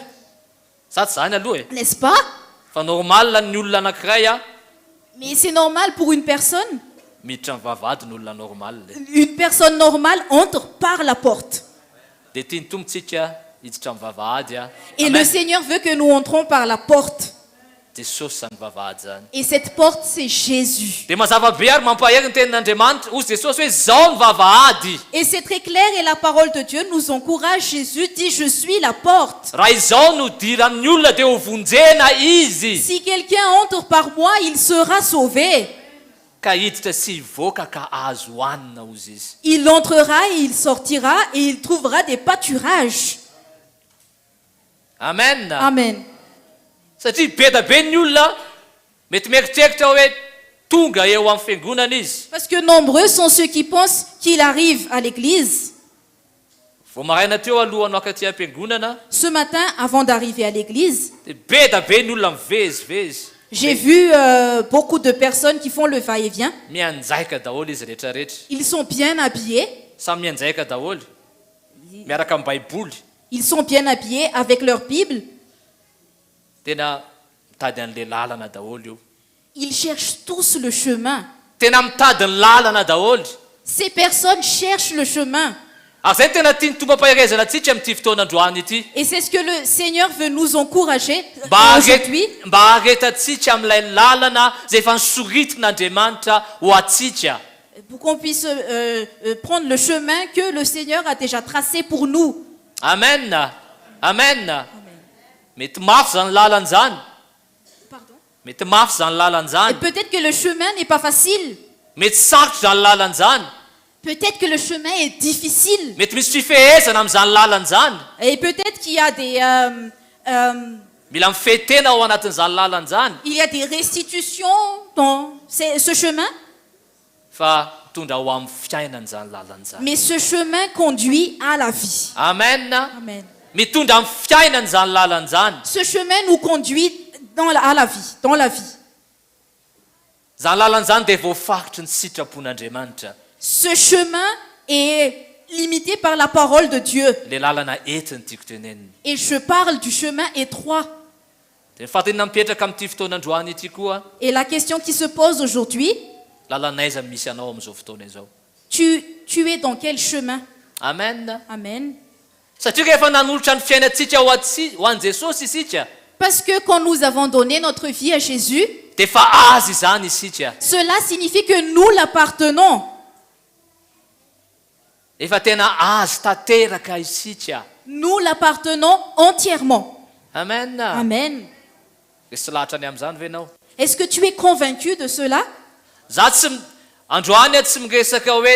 sa tsy zany aloha e n'est-ce pas? fa normal ny olona anankiray a Mais c'est normal pour une personne. miditra ny vavahady ny olona normal le Une personne normale entre par la porte. dia tia ny tompontsika hiditra ny vavahady a Et le Seigneur veut que nous entrons par la porte. jesosy zany vavahady zany Et cette porte, c'est Jésus. dia mazava be ary mampahery ny tenin'andriamanitra hozy jesosy hoe zao ny vavahady Et c'est très clair et la parole de Dieu nous encourage. Jésus dit, je suis la porte. raha izao no diran'ny olona dia ho vonjena izy Si quelqu'un entre par moi, il sera sauvé. ka hiditra sy hivoaka ka azo hohanina ozy izy Il entrera et il sortira et il trouvera des pâturages. amen Amen. satria be da be ny olona mety mieritreritra hoe tonga eo amin'ny fiangonana izy Parce que nombreux sont ceux qui pensent qu'il arrive à l'église. vao maraina teo alohanao akaty am-piangonana Ce matin, avant d'arriver à l'église, dia be da be ny olona mivezivezy j'ai vu beaucoup de personnes qui font le va-et-vient. mianjaika daholo izy rehetrarehetra Ils sont bien habillés. samy mianjaika daholo miaraka amin'ny baiboly Ils sont bien habillés avec leur Bible. tena mitady an'le lalana daholo io Ils cherchent tous le chemin. tena mitady ny lalana daholo Ces personnes cherchent le chemin. ary zay tena tia ny tombam-paherezana antsika amin'ity fotoanandroany ity Et c'est ce que le Seigneur veut nous encourager mba aujourd'hui. haretantsika amin'ilay lalana zay efa nisoritin'andriamanitra ho atsika Pour qu'on puisse prendre le chemin que le Seigneur a déjà tracé pour nous. amen amen mety mafy zany lalana zany Pardon. mety mafy zany lalana Et zany peut-être que le chemin n'est pas facile. mety sarotra zany lalana zany Peut-être que le chemin est difficile. mety misy fifehezana amin'izany lalana zany Et peut-être qu'il y a mila mifehtena ao anatin'izany lalana zany des restitutions dans ce chemin. fa mitondra ho amin'ny fiainana zany lalana zany Mais ce chemin conduit à la vie. amen Amen. mitondra amin'ny fiainana zany lalana zany Ce chemin nous conduit à la vie, dans la vie. zany lalana zany dia voafarotry ny sitrapon'andriamanitra Ce chemin est limité par la parole de Dieu. le lalana etiny tiako teneniny Et je parle du chemin étroit. dia fahatenina mipetraka amin'ity fotoanandroany ity koa Et la question qui se pose aujourd'hui, lalanaiza misy anao amin'izao fotoana izao tu es dans quel chemin? amen Amen. satria rehefa nanolotra ny fiainantsika ho an'i jesosy isika Parce que quand nous avons donné notre vie à Jésus, dia efa azy izany isika cela signifie que nous l'appartenons. efa tena azy tanteraka isika Nous l'appartenons entièrement. amen Amen. dia sy lahatra ny amin'izany ve ianao Est-ce que tu es convaincu de cela? za tsy androany a tsy miresaka hoe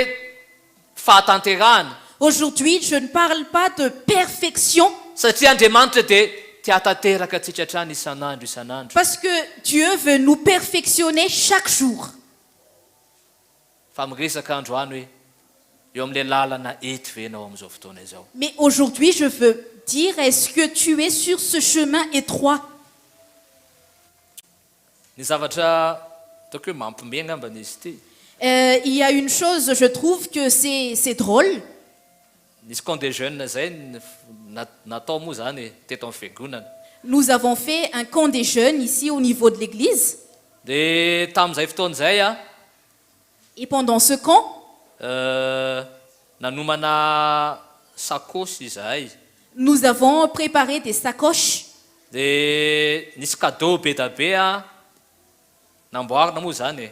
fahatanterahana Aujourd'hui, je ne parle pas de perfection satria andriamanitra dia tia tanteraka atsika hatrany isan'andro isan'andro parce que Dieu veut nous perfectionner chaque jour. fa miresaka androany hoe eo amin'ilay lalana ety ve ianao amin'izao fotoana izao Mais aujourd'hui, je veux dire, est-ce que tu es sur ce chemin étroit? ny zavatra ataoko hoe mampimena ambany izy ity Il y a une chose, je trouve que c'est drôle. nisy camp des jeunes zay natao moa zany teto amin'ny fiangonana Nous avons fait un camp des jeunes ici au niveau de l'église. dia tamin'izay fotoan'izay a Et pendant ce camp, nanomana sakosy izahay nous avons préparé des sacoches. dia nisy cadeau be da be a namboarina moa zany e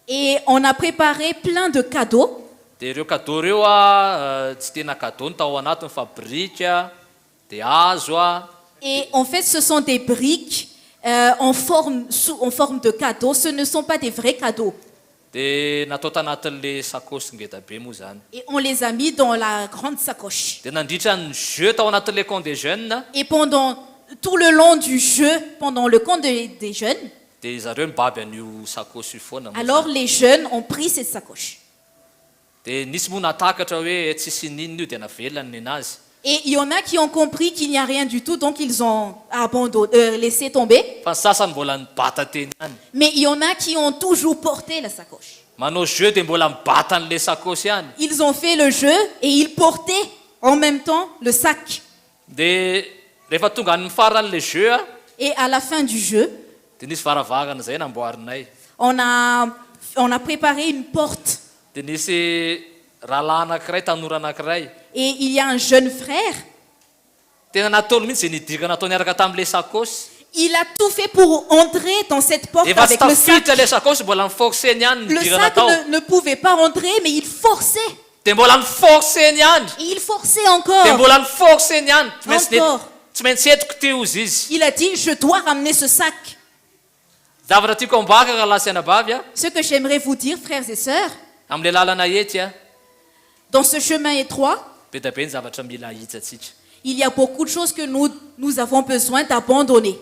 Et on a préparé plein de cadeaux. dia ireo cadeau reo a tsy tena cadeau ny tao anatiny fa brika dia hazo a Et en fait, ce sont des briques en forme de cadeaux. Ce ne sont pas des vrais cadeaux. dia natao tanatin'le sakosy ngeda be moa zany Et on les a mis dans la grande sacoche. dia nandritra ny jeu tao anatin'le camp des jeunes Et pendant tout le long du jeu, pendant le camp des jeunes, dia zareo mibaby an'io sakosy io foana moa alors zany. les jeunes ont pris cette sacoche. dia nisy moa natakatra hoe tsisy ninona io dia navelany ny anazy Et il y en a qui ont compris qu'il n'y a rien du tout, donc ils ont laissé tomber. fa ny sasany mbola nibata teny ihany Mais il y en a qui ont toujours porté la sacoche. manao jeu dia mbola mibata an'le sakosy ihany. Ils ont fait le jeu et ils portaient en même temps le sac. Dia rehefa tonga ny faran'le jeu a, Et à la fin du jeu, dia nisy varavagana zay namboarinay. on a préparé une porte. Dia nisy rahalahy anankiray, tanora anankiray. Et il y a un jeune frère. Tena nataony mihitsy zay nidika nataony niaraka tamin'le sakosy. Il a tout fait pour entrer dans cette porte Efa tsy avec le sac. tafiditra le sakosy, mbola niforceny ihany Le nidika sac natao. ne pouvait pas rentrer, mais il forçait. Dia mbola niforceny ihany. Et il forçait Dia encore. mbola niforceny ihany. Encore. Tsy maintsy entiko ty ozy izy. Il a dit, je dois ramener ce sac. Zavatra tiako ambaka ka lasy anabavy a, Ce que j'aimerais vous dire, frères et sœurs, amin'le lalana ety a, dans ce chemin étroit, be da be ny zavatra mila hitsatsika. il y a beaucoup de choses que nous avons besoin d'abandonner.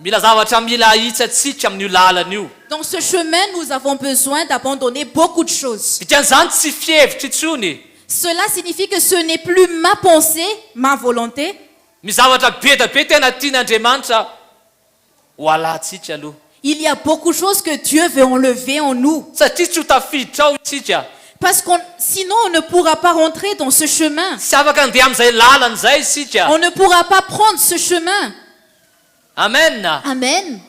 Mila zavatra mila hitsatsika amin'io lalana io. Dans ce chemin, nous avons besoin d'abandonner beaucoup de choses. Dikan'izany tsy fievitra itsony. Cela signifie que ce n'est plus ma pensée, ma volonté. Ny zavatra be da be tena tian'Andriamanitra ho alantsika aloha. Il y a beaucoup de choses que Dieu veut enlever en nous. Satria tsy ho tafiditra ao isika. Parce que sinon, on ne pourra pas rentrer dans ce chemin. Tsy afaka andeha amin'izay lalana izay isika. On ne pourra pas prendre ce chemin. Amen. Amen.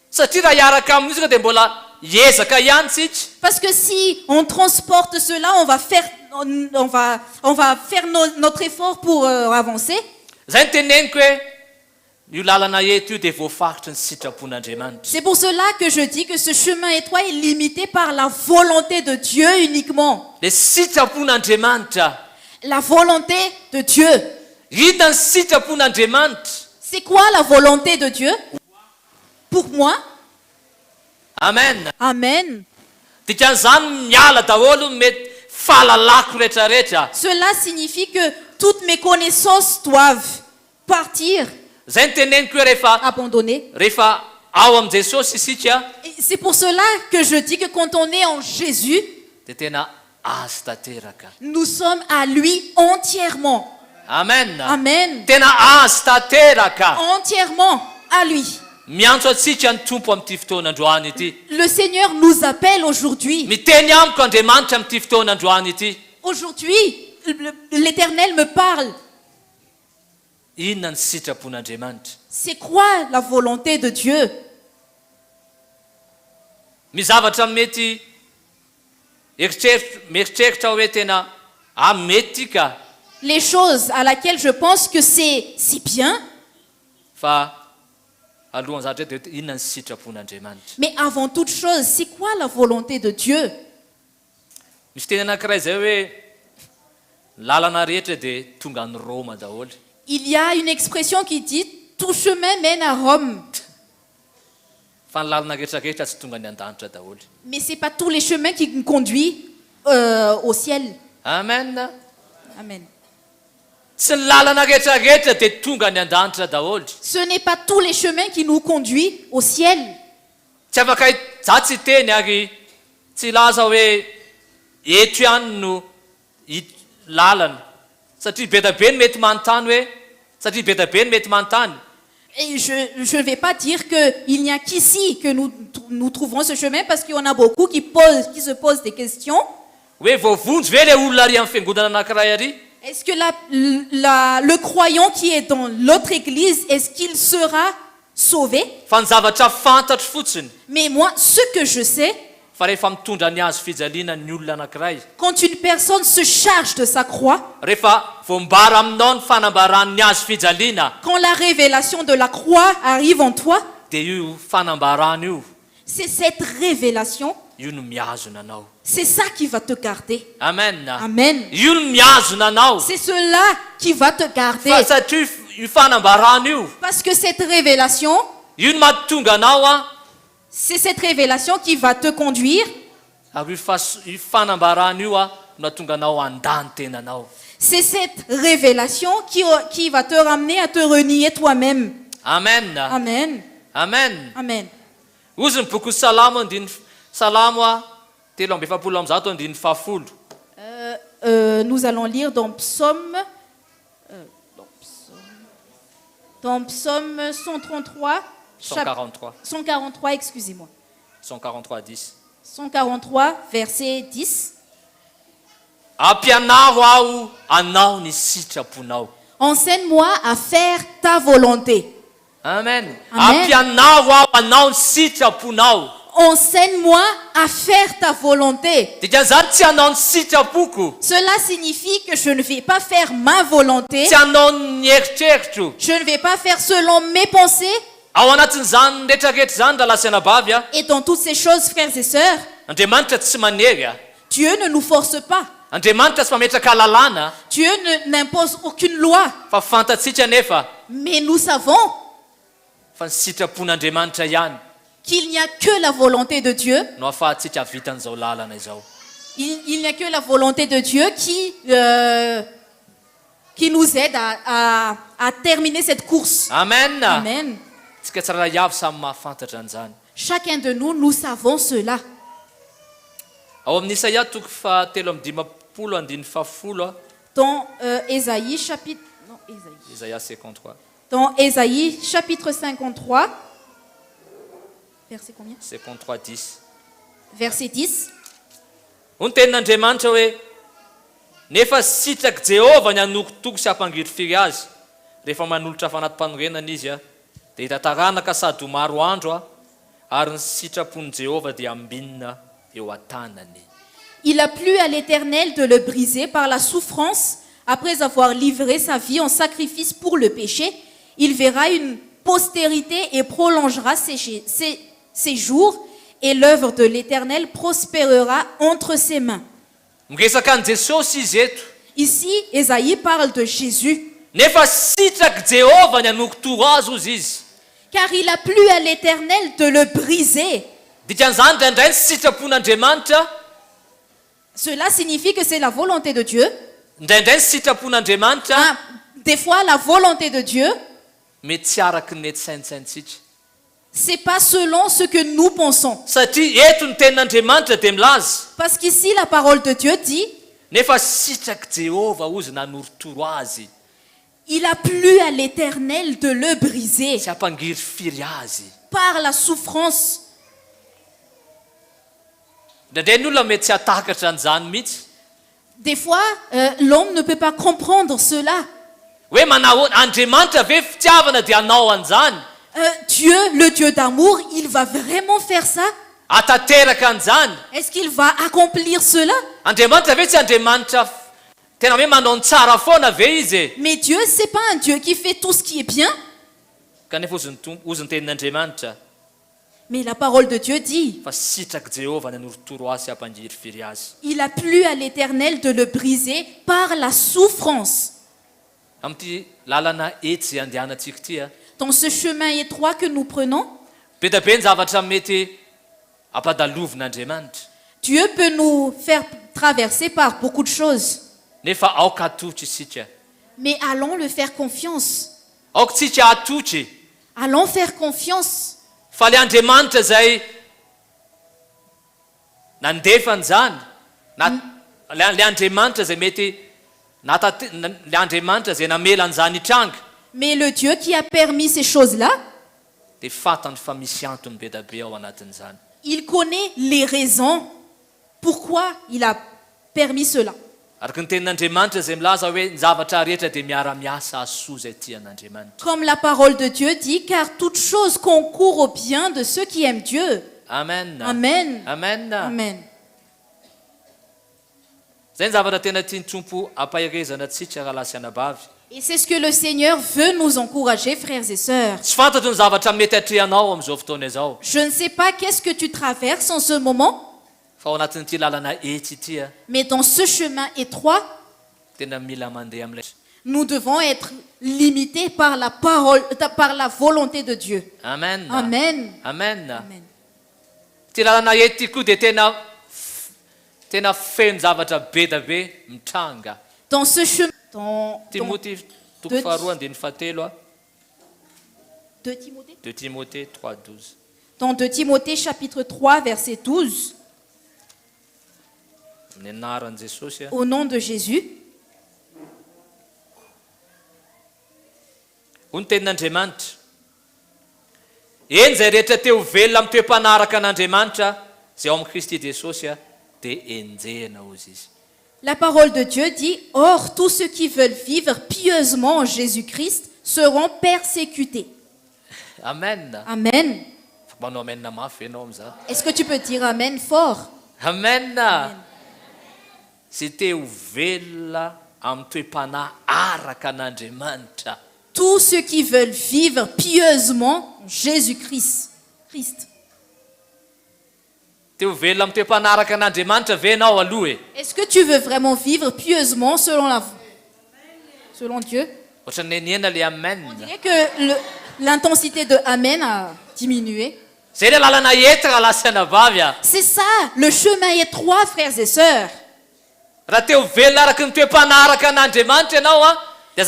Satria raha hiaraka amin'io isika dia mbola hiezaka ihany tsika. Parce que si on transporte cela, on va faire notre effort pour avancer. Zay ny teneniko hoe io lalana eto io dia voafaritra ny sitrapon'Andriamanitra. C'est pour cela que je dis que ce chemin étroit est limité par la volonté de Dieu uniquement. Le sitrapon'Andriamanitra. La volonté de Dieu. Inona ny sitrapon'Andriamanitra? C'est quoi la volonté de Dieu? Pour moi? Amen. Amen. Dikan'izany miala daholo mety fahalalako rehetrarehetra. Cela signifie que toutes mes connaissances doivent partir, Zay ny teneniko hoe rehefa ao am Jesosy isika Et c'est pour cela que je dis que quand on est en Jésus, dia tena azo tanteraka. nous sommes à lui entièrement. Amen. Amen. Tena azo tanteraka. Entièrement à lui. Miantso atsika ny tompo amin'ity fotoanandroany ity. Le Seigneur nous appelle aujourd'hui. Miteny amiko Andriamanitra amin'ity fotoanandroany ity. Aujourd'hui, l'Éternel me parle. Inona ny sitrapon'Andriamanitra? C'est quoi la volonté de Dieu? Mizavatra mety mieritreritra hoe tena mety ka. Les choses à laquelle je pense que c'est si bien, Fa alohan'ny zavatra dia inona ny sitrapon'Andriamanitra? mais avant toute chose, c'est quoi la volonté de Dieu? Misy teny anankiray zay hoe lalana rehetra dia tonga ny Roma daholo. Il y a une expression qui dit « tout chemin mène à Rome ». Fa ny lalana rehetrarehetra tsy tonga ny an-danitra daholo. Mais ce n'est pas tous les chemins qui nous conduisent au ciel. Amen. Amen. Tsy ny lalana rehetrarehetra dia tonga ny an-danitra daholo. Ce n'est pas tous les chemins qui nous conduisent au ciel. Tsy afaka za tsy teny ary tsy laza hoe eto ihany no lalana. Satria be da be ny mety manontany hoe satria be da be ny mety manontany. Et je ne vais pas dire qu'il n'y a qu'ici que nous trouvons ce chemin parce qu'il y en a beaucoup qui se posent des questions. Hoe voavonjy ve le olona ary amin'ny fiangonana anankiray ary? Est-ce que le croyant qui est dans l'autre église, est-ce qu'il sera sauvé? Fa ny zavatra fantatro fotsiny. Mais moi, ce que je sais, Fa rehefa mitondra ny hazo fijaliana ny olona anankiray. quand une personne se charge de sa croix, Rehefa voambara aminao ny fanambarany ny hazo fijaliana, quand la révélation de la croix arrive en toi, dia io fanambarana io, c'est cette révélation, io no miazona anao. c'est ça qui va te garder. Amen. Amen. Io no miazona anao. C'est cela qui va te garder. Fa satria io fanambarana io, Parce que cette révélation, io no mahatonga anao a. c'est cette révélation qui va te conduire. Ary io fanambarana io a no hatonga anao andany tenanao. C'est cette révélation qui va te ramener à te renier toi-même. Amen. Amen. Amen. Amen. Ozy ny boky Salamo andiny Salamo a 3:7 andiny 10. Nous allons lire dans Psaume 133, 143. 143, excusez-moi. 143:10. 143, verset 10. ampianaro aho anao ny sitraponao. Enseigne-moi à faire ta volonté. Amen. Amen. Ampianaro aho anao ny sitraponao. Enseigne-moi à faire ta volonté. Dikan'izany tsy anao ny sitrapoko. Cela signifie que je ne vais pas faire ma volonté. Tsy anao ny eritreritro. Je ne vais pas faire selon mes pensées. Ao anatin'izany rehetrarehetra zany rahalasiana bavy a. Et dans toutes ces choses, frères et sœurs, Andriamanitra tsy manery a. Dieu ne nous force pas. Andriamanitra tsy mametraka lalàna. Dieu n'impose aucune loi. Fa fantatsika nefa Mais nous savons fa ny sitrapon'Andriamanitra ihany qu'il n'y a que la volonté de Dieu. no ahafahantsika vitan'izao lalana izao. Il n'y a que la volonté de Dieu qui nous aide à terminer cette course. Amen. Amen. Tsika tsiraray avy samy mahafantatra an'izany. Chacun de nous, nous savons cela. Ao amin'ny Isaia toko fahatelo amby dimapolo andiny fahafolo a. Dans Ésaïe chapitre... Non, Ésaïe. Isaia 53. Dans Ésaïe chapitre 53, verset combien? 53 10. Verset 10. Hoy tenin'Andriamanitra hoe nefa sitraky Jehova ny hanokotoko sy hampangirofiry azy. Rehefa manolotra fanatim-panorenana izy a, dia hitatarànaka sady ho maro andro a, ary ny sitrapon'i Jehova dia ambinina eo an-tanany. Il a plu à l'Éternel de le briser par la souffrance. Après avoir livré sa vie en sacrifice pour le péché, il verra une postérité et prolongera ses jours, et l'œuvre de l'Éternel prospérera entre ses mains. Miresaka an' Jesosy izy eto. Ici, Ésaïe parle de Jésus. Nefa sitraky Jehova ny hanokotoro azy ozy izy. Car il a plu à l'Éternel de le briser. Dikan'izany indraindray ny sitrapon'Andriamanitra. Cela signifie que c'est la volonté de Dieu. Indraindray ny sitrapon'Andriamanitra. Ah, des fois, la volonté de Dieu, Mety tsy araky ny nety saintsaintsika. c'est pas selon ce que nous pensons. Satria eto ny tenin'Andriamanitra dia milaza. Parce qu'ici, la parole de Dieu dit, Nefa sitraky Jehova ozy nanorotoro azy. il a plu à l'Éternel de le briser Sy hampangirifiry azy. par la souffrance. Indraindray ny olona mety tsy hatakatra an'izany mihitsy. Des fois, l'homme ne peut pas comprendre cela. Hoe manao Andriamanitra ve fitiavana dia hanao an'izany. Dieu, le Dieu d'amour, il va vraiment faire ça? Atateraka an'izany. Est-ce qu'il va accomplir cela? Andriamanitra ve tsy Andriamanitra tena hoe manao ny tsara foana ve izy e. Mais Dieu, c'est pas un Dieu qui fait tout ce qui est bien. Kanefa ozy ny tenin'Andriamanitra Mais la parole de Dieu dit, fa sitraky Jehova ny hanorotoro azy sy hampangirifiry azy. il a plu à l'Éternel de le briser par la souffrance. Amin'ity lalana etsy andehanantsika ity a, Dans ce chemin étroit que nous prenons, be da be ny zavatra mety ampadalovon'Andriamanitra. Dieu peut nous faire traverser par beaucoup de choses. Nefa aoka atotry isika. Mais allons le faire confiance. Aoka tsika atotry. Allons faire confiance. Fa le Andriamanitra zay nandefany zany, le Andriamanitra zay mety le Andriamanitra zay namela an'izany hitranga, Mais le Dieu qui a permis ces choses-là, dia fatany fa misy antony be da be ao anatin'izany. il connaît les raisons pourquoi il a permis cela. Araky ny tenin'Andriamanitra zay milaza hoe ny zavatra rehetra dia miara-miasa asoa zay tian'Andriamanitra. Comme la parole de Dieu dit, car toute chose concourt au bien de ceux qui aiment Dieu. Amen. Amen. Amen. Amen. Zay ny zavatra tena tiany Tompo ampahirezana antsika raha lasy anabavy. Et c'est ce que le Seigneur veut nous encourager, frères et sœurs. Tsy fantatro ny zavatra mety atrehanao amin'izao fotoana izao. Je ne sais pas qu'est-ce que tu traverses en ce moment, Fa ao anatin'ity lalana etsy ity a, mais dans ce chemin étroit, tena mila mandeha amin'ilay. nous devons être limités par la parole, par la volonté de Dieu. Amen. Amen. Amen. Amen. Ty lalana ety koa dia tena feno zavatra be da be mitranga. Dans ce chemin, dans Timothée toko Deux- faharoa andiny fahatelo a, 2 Timothée, 2 Timothée 3:12. dans 2 Timothée chapitre 3, verset 12, Ny anaran'i Jesosy a. au nom de Jésus, Hoy ny tenin'Andriamanitra. Eny zay rehetra teo velona amin'ny toe-panaraka an'Andriamanitra zay ao amin'i Kristy Jesosy a dia enjehana ozy izy. La parole de Dieu dit, or tous ceux qui veulent vivre pieusement en Jésus-Christ seront persécutés. Amen. Amen. Manao amen mafy ianao amin'izao. Est-ce que tu peux dire amen fort? Amen. Sy te ho velona amin'ny toe-panahy araka an'Andriamanitra. Tous ceux qui veulent vivre pieusement en Jésus-Christ. Christ. Te ho velona amin'ny toe-panahy araka an'Andriamanitra ve ianao aloha e? Est-ce que tu veux vraiment vivre pieusement selon Dieu? Ohatran'ny neniana le amen. On dirait que l'intensité de amen a diminué. Zay le lalana etaka lasana vavy a. C'est ça, le chemin étroit, frères et sœurs. Raha te ho velona araka ny toe-panahy araka an'Andriamanitra ianao a, dia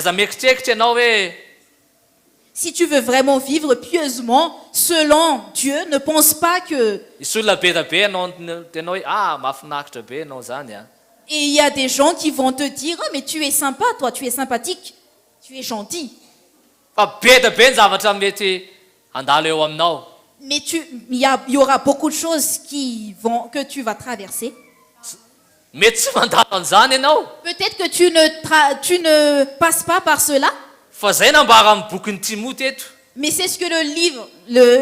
aza mieritreritra ianao hoe Si tu veux vraiment vivre pieusement selon Dieu, ne pense pas que... isy olona be da be ianao tenao hoe mahafinaritra be ianao zany a. Et il y a des gens qui vont te dire, oh, mais tu es sympa, toi, tu es sympathique, tu es gentil. Fa be da be ny zavatra mety handalo eo aminao. Mais il y aura beaucoup de choses que tu vas traverser. Mety tsy mandalo an'izany ianao. Peut-être que tu ne passes pas par cela, Fa zay nambara amin'ny bokin'ny Timote eto. mais c'est ce que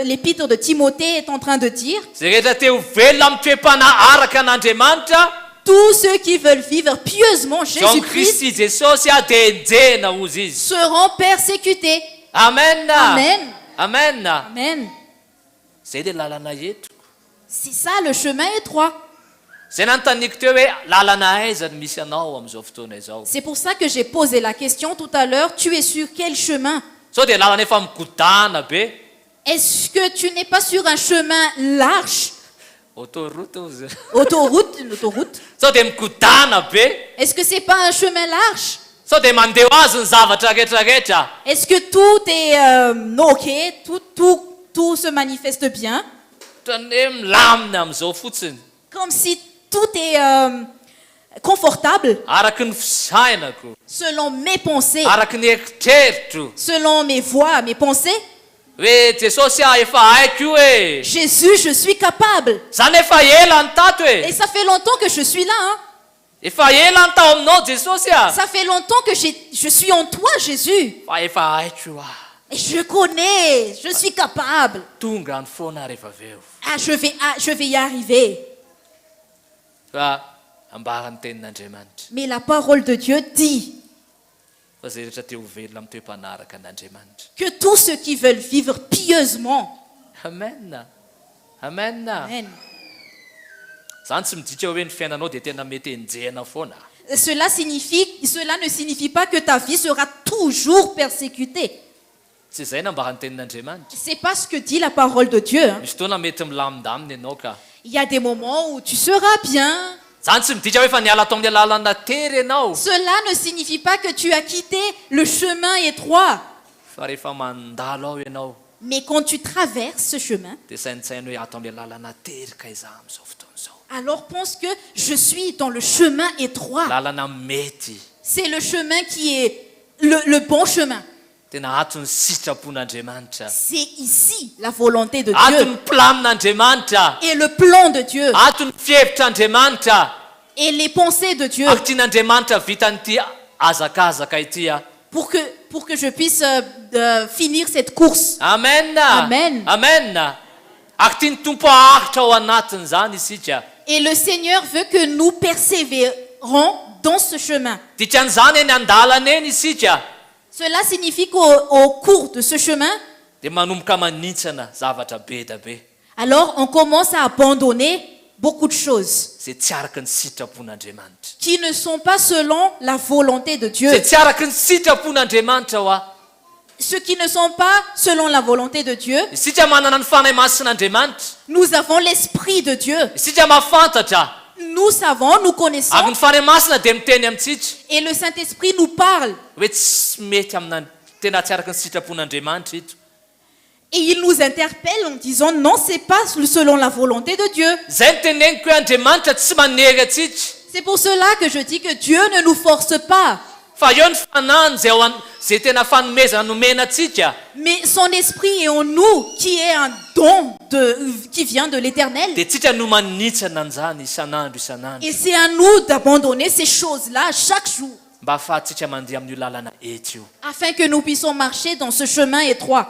l'épître de Timothée est en train de dire. Zay rehetra te ho velona amin'ny toe-panahy araka an'Andriamanitra, Tous ceux qui veulent vivre pieusement zao amin'ny Jésus-Christ Kristy Jesosy a dia enjehana ozy izy. seront persécutés. Amen. Amen. Amen. Amen. Zay le lalana eto. C'est ça le chemin étroit. Zay nanontaniako teo hoe lalana aiza no misy anao amin'izao fotoana izao. C'est pour ça que j'ai posé la question tout à l'heure. Tu es sur quel chemin? Sao dia lalana efa migodana be. Est-ce que tu n'es pas sur un chemin large? Autoroute ozy. L'autoroute. Sao dia migodana be. Est-ce que c'est pas un chemin large? Sao dia mandeha ho azy ny zavatra rehetrarehetra. Est-ce que tout est ok? Tout se manifeste bien? Ohatrany hoe milamina amin'izao fotsiny. Comme si tout est confortable Araky ny fisainako. selon mes pensées, Araky ny eritreritro. selon mes voix, mes pensées. Hoe Jesosy efa haiko io e. Jésus, je suis capable. Zany efa ela ny tato Et e. ça fait longtemps que je suis là. Hein? Efa ela ny tao aminao Jesosy a. Ça fait longtemps que je suis en toi, Jésus. Fa efa haiko io a. Et je connais, je suis capable. Tonga ny foana rehefa avy eo. Je vais y arriver. Fa ambarany tenin'Andriamanitra. Mais la parole de Dieu dit Fa zay rehetra te ho velona amin'ny toe-panahy araka an'Andriamanitra. que tous ceux qui veulent vivre pieusement, Amen. Amen. Amen. Zany tsy midika hoe ny fiainanao dia tena mety enjehana foana. Cela ne signifie pas que ta vie sera toujours persécutée. Tsy izay nambarany tenin'Andriamanitra. C'est pas ce que dit la parole de Dieu. Hein. Misy fotoana mety milamindamina ianao ka. Il y a des moments où tu seras bien. Zany tsy midika hoe fa niala tao amin'ny alalana tery ianao. Cela ne signifie pas que tu as quitté le chemin étroit. Fa rehefa mandalo ao ianao Mais quand tu traverses ce chemin, dia sainitsainy hoe atao amin'ny alalana tery ka izaho amin'izao fotoana izao. alors pense que je suis dans le chemin étroit. Lalana mety. C'est le chemin qui est le bon chemin. Tena ato ny sitrapon'Andriamanitra. C'est ici la volonté de Ato Dieu ny planin'Andriamanitra. et le plan de Dieu Ato ny fihevitr'Andriamanitra. et les pensées de Dieu Ako tian'Andriamanitra vitan'ity azakazaka ity a. pour que je puisse finir cette course. Amen. Amen. Amen. Ako tia ny tompo aharitra ao anatin'izany isika. Et le Seigneur veut que nous persévérons dans ce chemin. Dikan'izany eny andalana eny isika. Cela signifie qu'au cours de ce chemin, Dia manomboka manitsana zavatra be da be. alors on commence à abandonner beaucoup de choses Zay tsy araky ny sitrapon'Andriamanitra. qui ne sont pas selon la volonté de Dieu. Zay tsy araky ny sitrapon'Andriamanitra ho a. Ceux qui ne sont pas selon la volonté de Dieu, Isika manana ny fanahy masin'Andriamanitra. nous avons l'Esprit de Dieu. Isika mahafantatra. Nous savons, nous connaissons, Ary ny fanahy masina dia miteny amintsika et le Saint-Esprit nous parle. hoe tsy mety amina tena tsy araky ny sitrapon'Andriamanitra ito. Et il nous interpelle en disant, non, c'est pas selon la volonté de Dieu. Zay ny teneniko hoe Andriamanitra tsy manery atsika. C'est pour cela que je dis que Dieu ne nous force pas. Fa eo ny fanahiny zay tena fanomezana nomenantsika mais son esprit est en nous, qui est un don qui vient de l'éternel. dia tsika no manitsana an'izany isan'andro isan'andro Et c'est à nous d'abandonner ces choses-là chaque jour, mba ahafahantsika mandeha amin'io lalana ety io afin que nous puissions marcher dans ce chemin étroit.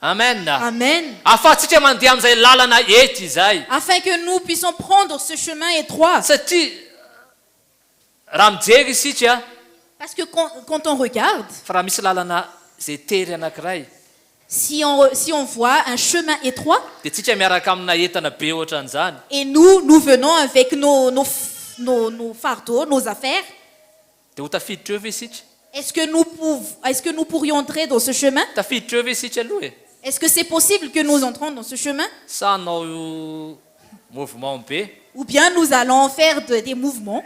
amen Amen. ahafahantsika mandeha amin'izay lalana ety izay Afin que nous puissions prendre ce chemin étroit. satria raha mijery isika Parce que quand on regarde, fa raha misy lalana zay tery anankiray si on voit un chemin étroit, dia tsika miaraka amina entana be ohatran'izany et nous venons avec nos fardeaux, nos affaires, dia ho tafiditra eo ve isika est-ce que nous pourrions entrer dans ce chemin? tafiditra eo ve isika aloha e Est-ce que c'est possible que nous entrons dans ce chemin? sa hanao mouvement be Ou bien nous allons faire des mouvements?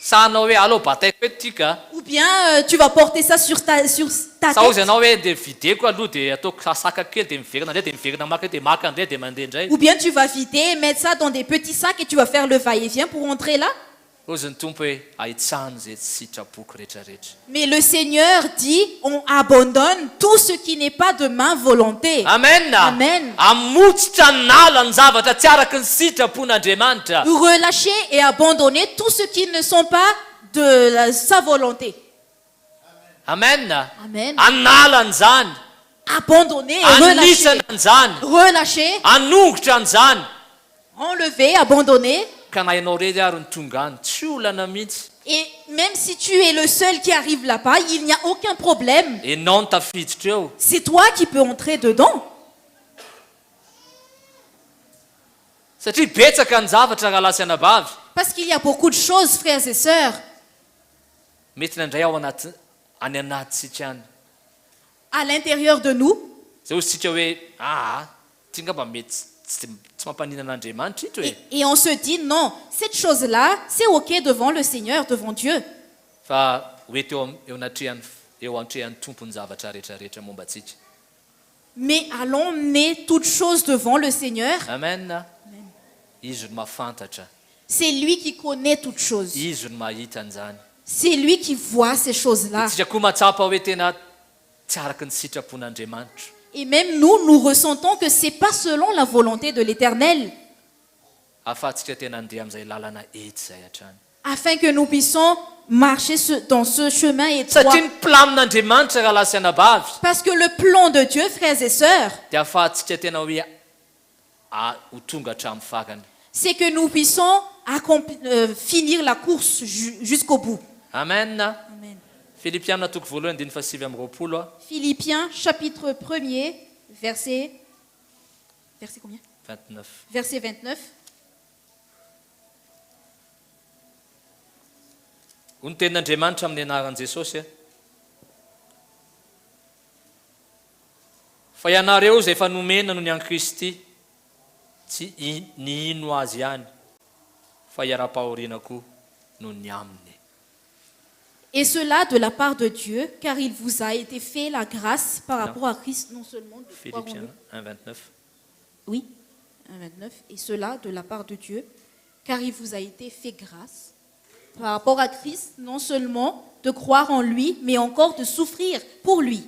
sa hanao hoe allo bataiko eto tika Ou bien tu vas porter ça sur ta sa ozy tête? anao hoe dia videko aloha dia ataoko sasaka kely dia miverina ndray dia miverina maka dia maka ndray dia mandeha indray Ou bien tu vas vider et mettre ça dans des petits sacs et tu vas faire le va-et-vient pour entrer là? ozy ny tompo hoe ahitsahany zay tsy sitraboky rehetrarehetra Mais le Seigneur dit, on abandonne tout ce qui n'est pas de ma volonté. amen Amen. amotsitra ny nala ny zavatra tsy araky ny sitrapon'andriamanitra Relâcher et abandonner tout ce qui ne sont pas de sa volonté. amen Amen. anala an'izany Abandonner et anisana relâcher. an'izany Relâcher, anongotra an'izany enlever, abandonner. ka na ianao rery ary ny tonga any tsy olana mihitsy Et même si tu es le seul qui arrive là-bas, il n'y a aucun problème. enao ny tafiditra eo C'est toi qui peux entrer dedans. satria betsaka ny zavatra raha lasy anabavy Parce qu'il y a beaucoup de choses, frères et sœurs. mety nandray ao anaty any anatisika any À l'intérieur de nous, zay ozytsika hoe ty ngamba mety tsy mampaninan'andriamanitra ito e et on se dit non, cette chose-là, c'est OK devant le Seigneur, devant Dieu. fa hoety eo antrehan'ny tompony zavatra rehetrarehetra momba atsika Mais allons mettre toutes choses devant le Seigneur. amen izy no mahafantatra C'est lui qui connaît toutes choses. izy no mahita an'izany C'est lui qui voit ces choses-là. tsika koa matsapa hoe tena tsy araky ny sitrapon'andriamanitra Et même nous ressentons que ce n'est pas selon la volonté de l'Éternel, ahafahantsika tena andeha amin'izay lalana ety zay hatrany afin que nous puissions marcher dans ce chemin étroit. satria ny planin'andriamanitra raha lasy anabavy Parce que le plan de Dieu, frères et sœurs, dia ahafahantsika tena hoe ho tonga hatramin'ny farany c'est que nous puissions finir la course jusqu'au bout. amen Amen. Philippiens toko voalohany diny fasivy amby roapolo Philippiens, chapitre 1er, verset combien? 29 Verset 29. ho ny tenin'andriamanitra amin'ny anaran'i jesosy fa ianareo izay efa nomena no ny an Kristy tsy ny ino azy ihany fa iara-pahoriana koa no ny aminy. Et cela de la part de Dieu, car il vous a été fait la grâce par rapport à Christ, non seulement de croire en Philippiens lui. 1, 29. Oui, 1,29. Et cela de la part de Dieu, car il vous a été fait grâce par rapport à Christ, non seulement de croire en lui, mais encore de souffrir pour lui.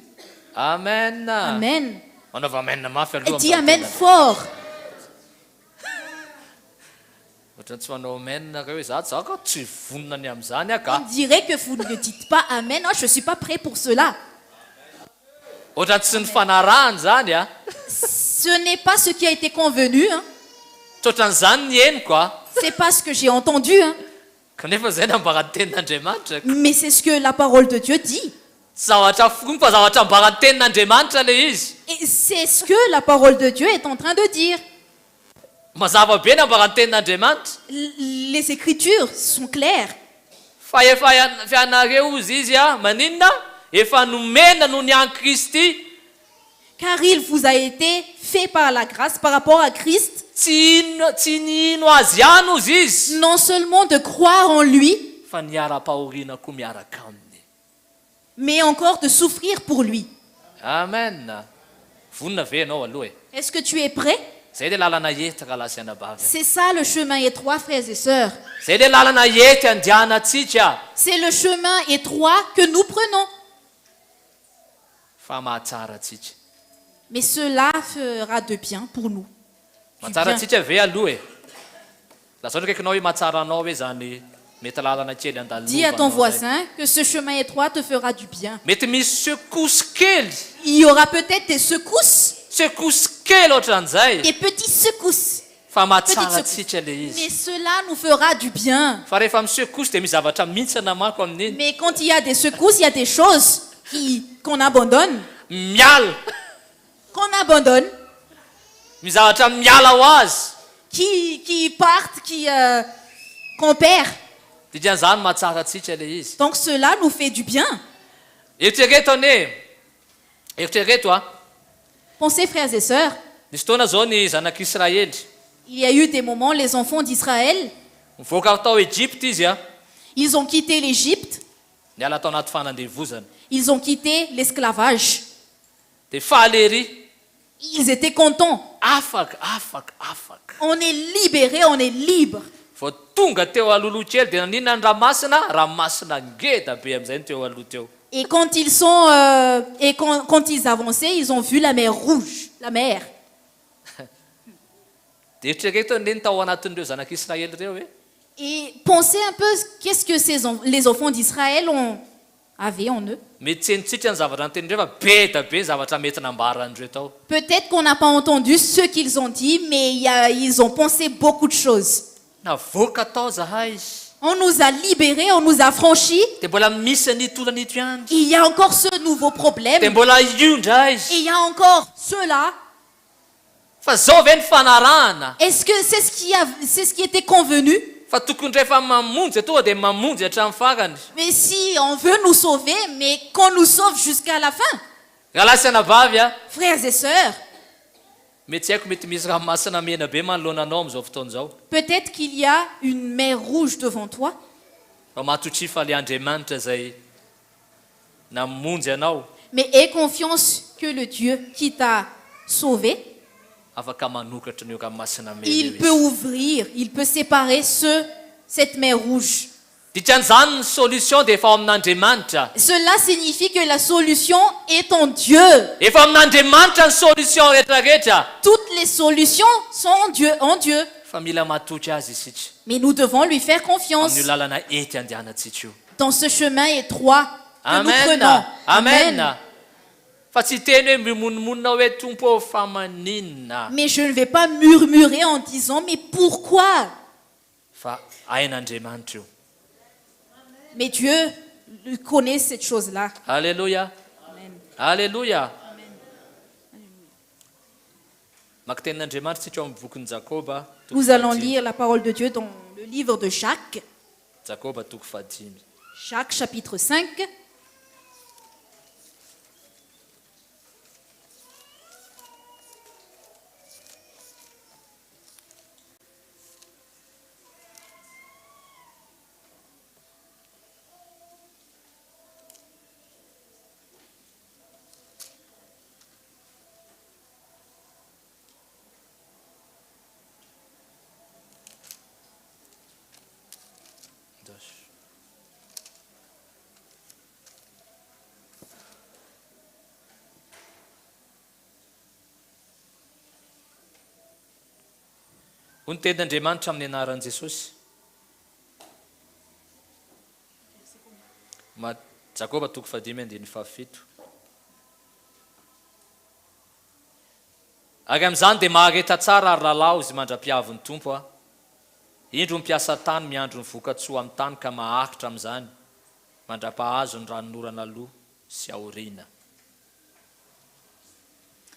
Amen. Amen. Manaova amen mafy Et aloha dis Amen fort. ohatrany tsy manao amen ka hoe za ka tsy vonona ny amin'izany On aka dirait que vous ne dites pas Amen. Non, je ne suis pas prêt pour cela. ohatrany tsy ny fanarahany zany a Ce n'est pas ce qui a été convenu. Hein. tsoatran'izany ny henoko a C'est pas ce que j'ai entendu. Hein. kanefa zay nambarany tenin'andriamanitra Mais c'est ce que la parole de Dieu dit. tsy zavatra fogny fa zavatra ambarany tenin'andriamanitra le izy Et c'est ce que la parole de Dieu est en train de dire. mazava be nambarany tenin'andriamanitra Les Écritures sont claires. fa efa fianareo izy izy a maninona efa nomena no ny an Kristy Car il vous a été fait par la grâce par rapport à Christ, tsy ny ino azy ihany ozy izy non seulement de croire en lui, fa niara-pahoriana koa miaraka aminy. mais encore de souffrir pour lui. Amen. Vonina ve ianao aloha e. Est-ce que tu es prêt? Zay dia lalana ety rahalasy anabavy. C'est ça le chemin étroit, frères et sœurs. Zay dia lalana ety andianatsika. C'est le chemin étroit que nous prenons. fa mahatsara atsika Mais cela fera de bien pour nous. Du mahatsara bien. atsika ve aloha e la zao ndraiky anao hoe mahatsara anao hoe zany mety lalana kely Dis à ton andalova voisin que ce chemin étroit te fera du bien. mety misy secousse kely Il y aura peut-être des secousses, secousse kely ohatran'izay des petites secousses. fa mahatsara Petite atsika le izy Mais cela nous fera du bien. fa rehefa amin'ny secousse dia misy zavatra mihitsana mako amin'iny Mais quand il y a des secousses, il y a des choses qu'on abandonne. miala Qu'on abandonne, misy zavatra miala ho azy qui partent, qu'on perd. didian'izany mahatsara atsika le izy Donc cela nous fait du bien. eritrereto ane eritrereto a Pensez, frères et sœurs, nisy fotoana zao ny zanak'israely il y a eu des moments, les enfants d'Israël, mivoaka tao Égypte izy a ils ont quitté l'Égypte, niala tao anaty fanandevozana ils ont quitté l'esclavage. dia faly ery Ils étaient contents. afaka On est libérés, on est libre. vao tonga teo aloloha kely dia naninona ny ranomasina ngeda be amin'izay ny teo aloha teo Et quand ils avançaient, ils ont vu la mer rouge, la mer. dia eritrereto neny tao anatin'ireo zanak'israely ireo hoe Et pensez un peu, qu'est-ce que les enfants d'Israël avaient en eux. mety tsy henontsika ny zavatra nytenindreo fa be da be ny zavatra mety nambarandreo tao Peut-être qu'on n'a pas entendu ce qu'ils ont dit, mais ils ont pensé beaucoup de choses. navoaka tao zahay izy On nous a libérés, on nous a franchis. dia mbola misy an'itolana ito ihany Il y a encore ce nouveau problème. dia mbola iondra Et izy il y a encore cela. fa zao ve ny fanarahana Est-ce que c'est ce qui était convenu? fa tokony rehefa mamonjy tonga dia mamonjy hatramin'ny farany Mais si on veut nous sauver, mais qu'on nous sauve jusqu'à la fin. galasana vavy a Frères et sœurs, mety tsy haiko mety misy ranomasina mena be manoloananao amin'izao fotoan'izao peut-être qu'il y a une mer rouge devant toi. fa mahatotsy fa le Andriamanitra izay namonjy anao Mais aie confiance que le Dieu qui t'a sauvé, afaka manokatra ny eo ranomasina mena il io peut izy. ouvrir, il peut séparer cette mer rouge. dikan'izany ny solution dia efa ao amin'Andriamanitra Cela signifie que la solution est en Dieu. efa amin'Andriamanitra ny solution rehetrarehetra Toutes les solutions sont en Dieu. fa mila matoky azy isika Mais nous devons lui faire confiance amin'io lalana ety andehanantsika io dans ce chemin étroit que nous amen prenons. amen fa tsy teny hoe mimonimonna hoe tompo fa maninona Mais je ne vais pas murmurer en disant, mais pourquoi? fa hain'Andriamanitra io Mais Dieu connaît cette chose-là. alléluia alléluia maka tenin'Andriamanitra tsika eo amin'ny bokin'ny Jakoba Nous allons lire la parole de Dieu dans le livre de Jacques, Jakoba toko fahadimy Jacques chapitre 5. ho ny tenin'Andriamanitra amin'ny anaran'i Jesosy Jakoba toko fahadimy andiny fahafito ary amin'izany dia mahareta tsara ary lalao izy mandra-piavy ny tompo a indro mipiasa tany miandro ny vokatsoa amin'ny tany ka maharitra amin'izany mandra-pahazo ny ranonorana aloha sy aoriana.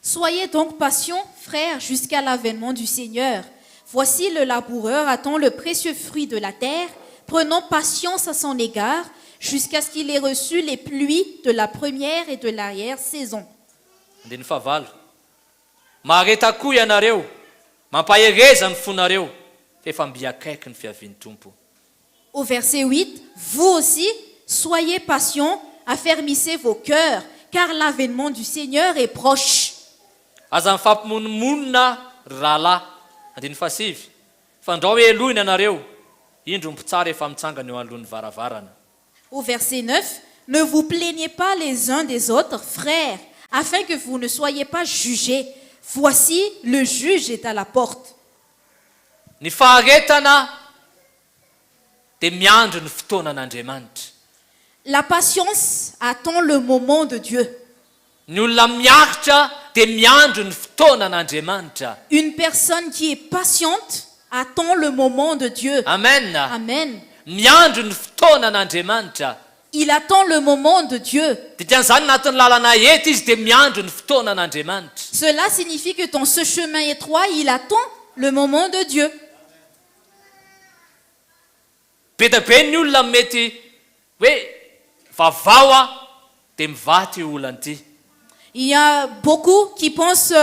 Soyez donc patients, frères, jusqu'à l'avènement du Seigneur. Voici le laboureur attend le précieux fruit de la terre. Prenons patience à son égard jusqu'à ce qu'il ait reçu les pluies de la première et de l'arrière-saison. Andiny fahavalo. Mahareta koa ianareo, mampahereza ny fonareo, fa efa mbiakaiky ny fiavian'ny tompo. Au verset 8, vous aussi, soyez patients, affermissez vos cœurs, car l'avènement du Seigneur est proche. Aza mifampimonimonna rahalahy. Andiny fahasivy. Fandrao elohina ianareo, indro mpitsara efa mitsangana eo alohan'ny varavarana. Au verset 9, ne vous plaignez pas les uns des autres, frères. afin que vous ne soyez pas jugés. Voici, le juge est à la porte. Ny faharetana dia miandry ny fotoanan'Andriamanitra. La patience attend le moment de Dieu. Ny olona miakitra dia miandry ny fotoanan'Andriamanitra. Une personne qui est patiente attend le moment de Dieu. Amen. Amen. Miandry ny fotoanan'Andriamanitra. Il attend le moment de Dieu. Dikan'izany anatin'ny lalana eto izy dia miandry ny fotoanan'Andriamanitra. Cela signifie que dans ce chemin étroit, il attend le moment de Dieu. Be dia be ny olona mety hoe vavao dia mivaty io olana ity. Il y a beaucoup qui pensent,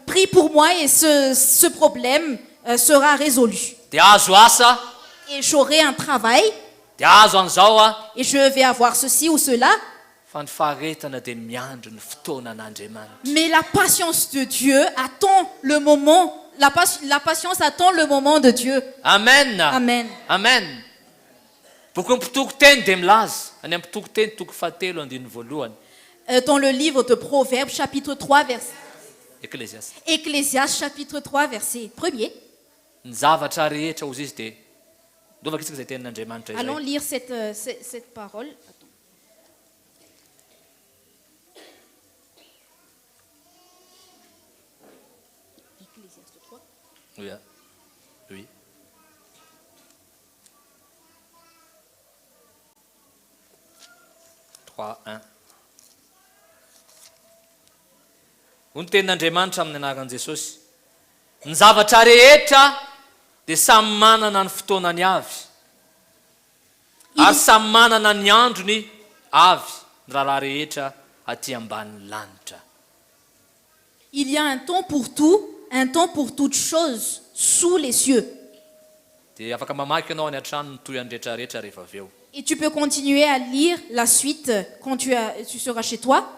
prie pour moi et ce problème sera résolu. Dia azo asa, Et j'aurai un travail dia azo an'izao et je vais avoir ceci ou cela. fa ny faharetana dia miandry ny fotoanan'Andriamanitra. Mais la patience de Dieu attend le moment. La patience attend le moment de Dieu. Amen. Amen. Amen. Boky ny mpitokoteny dia milaza any amin'ny mpitokoteny toko fahatelo andininy voalohany. Dans le livre de Proverbes, chapitre 3, verset... Ecclésiaste. Ecclésiaste, chapitre 3, verset 1er. Ny zavatra rehetra ozy izy dia ndovaka isika izay tenin'Andriamanitra Allons izay. lire cette parole. Attends. Ecclésiaste 3. Oui. Oui. Trois, un. Ho ny tenin'Andriamanitra amin'ny anaran'i Jesosy. Ny zavatra rehetra dia samy manana ny fotoanany avy. Ary samy manana ny androny avy ny raharaha rehetra aty ambanin'ny lanitra. Il y a un temps pour toutes choses sous les cieux. Dia afaka mamaky ianao any an-trano ny toy any rehetrarehetra rehefa avy eo. Et tu peux continuer à lire la suite quand tu seras chez toi.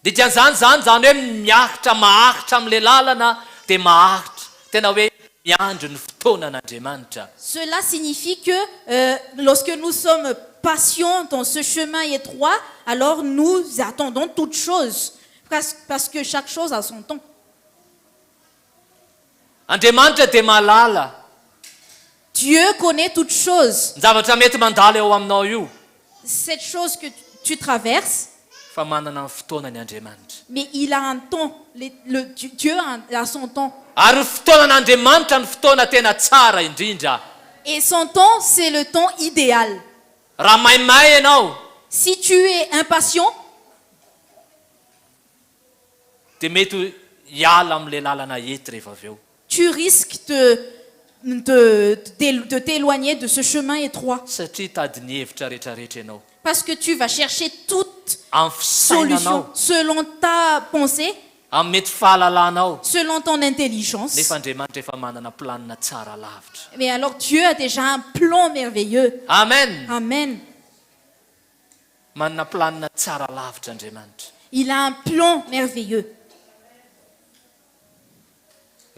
Dia dian'izany zany hoe miakitra mahakitra amin'ilay lalana dia mahakitra. Tena hoe miandry ny fotoanan'Andriamanitra. Cela signifie que lorsque nous sommes patients dans ce chemin étroit, alors nous attendons toutes choses. Parce que chaque chose a son temps. Andriamanitra dia mahalala. Dieu connaît toutes choses. Ny zavatra mety mandala eo aminao io Cette chose que tu traverses, fa manana ny fotoanany Andriamanitra. mais il a un temps. Dieu a son temps. Ary ny fotoanan'Andriamanitra ny fotoana tena tsara indrindra. Et son temps, c'est le temps idéal. Raha maimay ianao Si tu es impatient, dia mety hiala amin'ilay lalana ety rehefa avy eo. tu risques de t'éloigner de ce chemin étroit. Satria tady ny hevitra rehetrarehetra ianao. Parce que tu vas chercher toute Amin'ny solution fisainanao, selon ta pensée, amin'ny mety fahalalanao. selon ton intelligence. Nefa Andriamanitra efa manana planina tsara lavitra. Mais alors Dieu a déjà un plan merveilleux. Amen. Amen. Manana planina tsara lavitra Andriamanitra. Il a un plan merveilleux.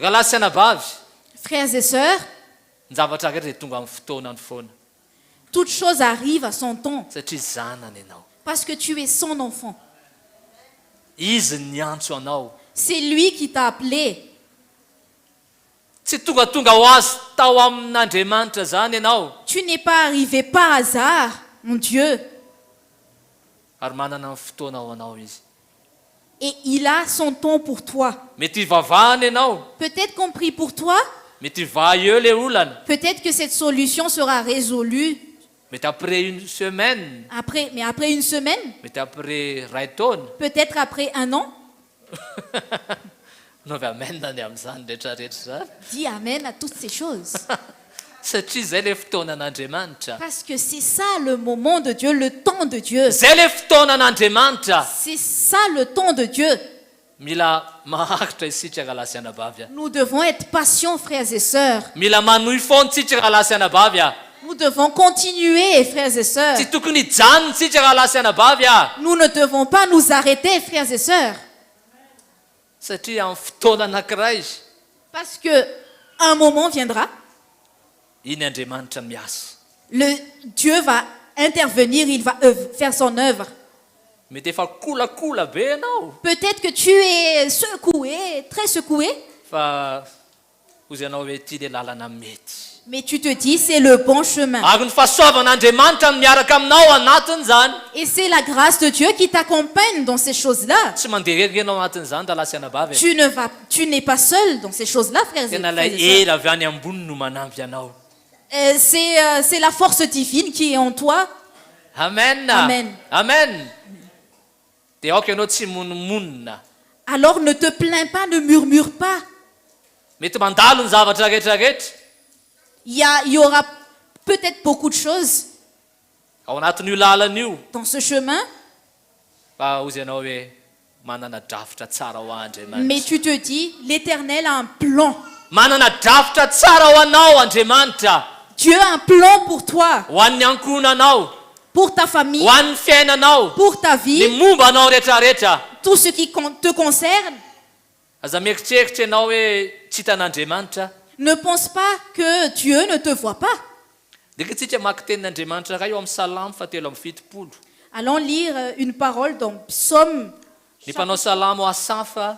Rahalahy sy anabavy, Frères et sœurs, ny zavatra rehetra dia tonga amin'ny fotoanany foana. toute chose arrive à son temps. Satria zanany ianao. Parce que tu es son enfant. Izy ny antso anao. C'est lui qui t'a appelé. Tsy tonga ho azy tao amin'Andriamanitra zany ianao. Tu n'es pas arrivé par hasard, mon Dieu. Ary manana ny fotoana ho anao izy. Et il a son temps pour toi. Mety hivavahana ianao. Peut-être qu'on prie pour toi. Mety hivaha eo ilay olana. Peut-être que cette solution sera résolue Mety après une semaine. mais après une semaine. Mety après ray taona. Peut-être après un an. Novy amena ny amin'izany rehetrarehetra zany. Dis Amen à toutes ces choses. Satria izay ilay fotoanan'Andriamanitra. Parce que c'est ça le moment de Dieu, le temps de Dieu. Izay ilay fotoanan'Andriamanitra. C'est ça le temps de Dieu. Mila mahakitra isika rahalahy sy anabavy. Nous devons être patients, frères et sœurs. Mila manohy foana isika rahalahy sy anabavy. Nous devons continuer, frères et sœurs. Tsy tokony hijanona isika rahalahy sy anabavy. Nous ne devons pas nous arrêter, frères et sœurs. Satria amin'ny fotoana anankiray Parce que un moment viendra, iny Andriamanitra miasa. Dieu va intervenir, il va faire son œuvre. mety efa kolakola be ianao Peut-être que tu es secoué, très secoué, fa ozy ianao hoe ty le lalana mety mais tu te dis c'est le bon chemin. ary ny fahasoavan'andriamanitra miaraka aminao anatin'izany Et c'est la grâce de Dieu qui t'accompagne dans ces choses-là. tsy mandeha reky ianao anatin'izany da lasa anabavy Tu n'es pas seul dans ces choses-là, frères et tena frères lay et sœurs. ela avy any ambony no manampy anao C'est la force divine qui est en toi. amen Amen. amen dia aoka ianao tsy monomonina Alors ne te plains pas, ne murmure pas. mety mandalo ny zavatra rehetrarehetra Il y aura peut-être beaucoup de choses ao anatin'io lalana dans ce chemin, fa ozy ianao hoe manana drafitra tsara ho mais andriamanitra tu te dis, l'Éternel a un plan. manana drafitra tsara ho anao andriamanitra Dieu a un plan pour toi, ho an'ny ankonanao pour ta famille, ho an'ny fiainanao pour ta ny vie, momba anao rehetrarehetra tout ce qui te concerne. aza mieritreritra ianao hoe tsy hitan'andriamanitra Ne pense pas que Dieu ne te voit pas. dika tsika maky tenin'andriamanitra ray eo amin'ny salamo fatelo amin'ny fitopolo Allons lire une parole dans Psaume. ny mpanao salamo asafa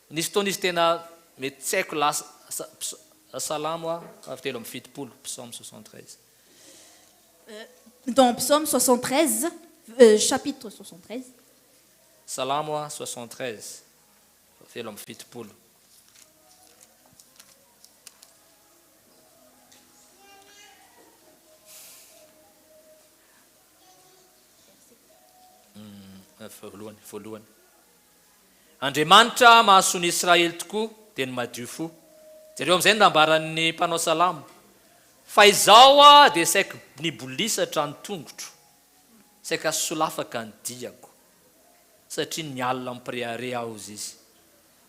nisy fotoana izy tena mety tsy haiko lasa salamo fatelo amin'ny fitopolo psaume 73 Dans Psaume 73, chapitre 73. salamo 73 fatelo amin'ny fitopolo voalohany andriamanitra mahasoany Israely tokoa dia ny madio fo zareo amin'izay nambaran'ny mpanao salamo fa izao dia saika nibolisatra ny tongotro saika solafaka ny diako satria ny alina mipreare aho izy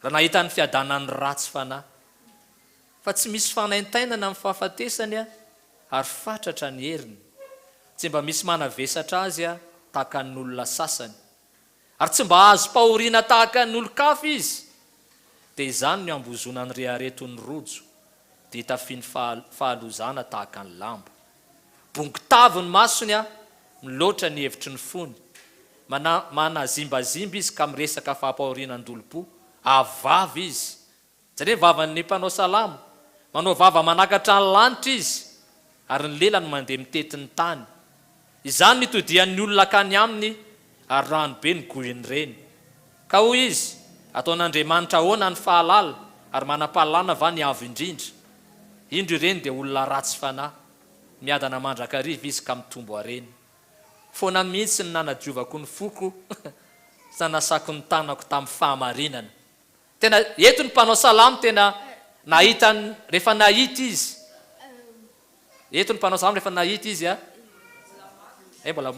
raha nahita ny fiadanany ratsy fanahy fa tsy misy fanaintainana amin'ny fahafatesany ary fatratra ny heriny tsy mba misy manavesatra azy tahaka ny olona sasany ary tsy mba azo pahoriana tahaka ny olo-kafa izy dia izany no ambozona ny rehareto ny rojo dia hitafiny fahalozana tahaka ny lamba bongotavy ny masony miloatra ny hevitry ny fony manazimbazimba izy ka miresaka fahampahoriana ny-dolo-po avavy izy zany hoe vavan'ny mpanao salamo manao vava manakatra ny lanitra izy ary ny lelany mandeha mitetin'ny tany izany nitodian'ny olona kany aminy ary ranobe ny gohiny reny ka hoy izy ataon'andriamanitra ahoana ny fahalala ary manam-pahalana va ny avo indrindra indro ireny dia olona ratsy fanahy miadana mandrakariva izy ka mitombo areny foana mihitsy ny nanadiovako ny foko sa nasako ny tanako tamin'ny fahamarinana tena eto ny mpanao salamo tena nahita rehefa nahita izy eto ny mpanao salamo rehefa nahita izy mbola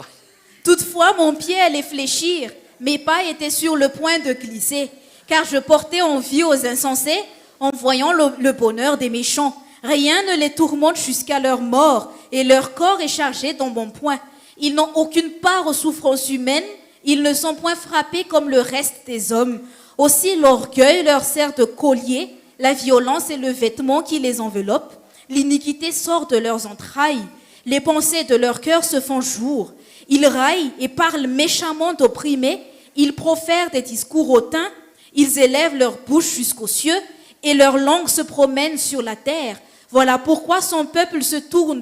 Toutefois, mon pied allait fléchir, mes pas étaient sur le point de glisser, car je portais envie aux insensés en voyant le bonheur des méchants. Rien ne les tourmente jusqu'à leur mort, et leur corps est chargé d'embonpoint. Ils n'ont aucune part aux souffrances humaines, ils ne sont point frappés comme le reste des hommes. Aussi l'orgueil leur sert de collier, la violence est le vêtement qui les enveloppe, l'iniquité sort de leurs entrailles, les pensées de leur cœur se font jour. Ils raillent et parlent méchamment d'opprimés, ils profèrent des discours hautains, ils élèvent leur bouche jusqu'aux cieux et leur langue se promène sur la terre. Voilà pourquoi son peuple se tourne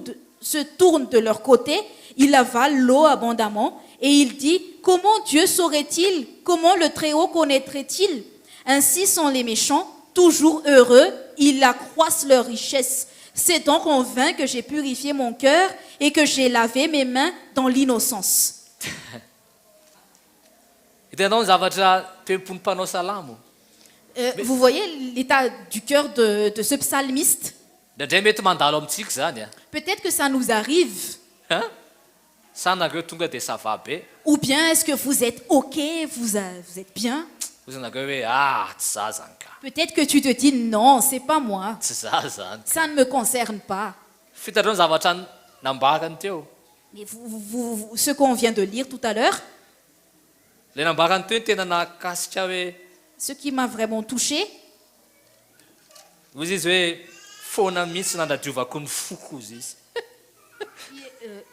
de leur côté, il avale l'eau abondamment et il dit, comment Dieu saurait-il, comment le Très-Haut connaîtrait-il? Ainsi sont les méchants, toujours heureux, ils accroissent leur richesse. C'est donc en vain que j'ai purifié mon cœur et que j'ai lavé mes mains dans l'innocence. Vous voyez l'état du cœur de ce psalmiste? Peut-être que ça nous arrive. Ou bien est-ce que vous êtes OK, vous êtes bien? Peut-être que tu te dis non, c'est pas moi. Ça ne me concerne pas. Mais ce qu'on vient de lire tout à l'heure, ce qui m'a vraiment touché,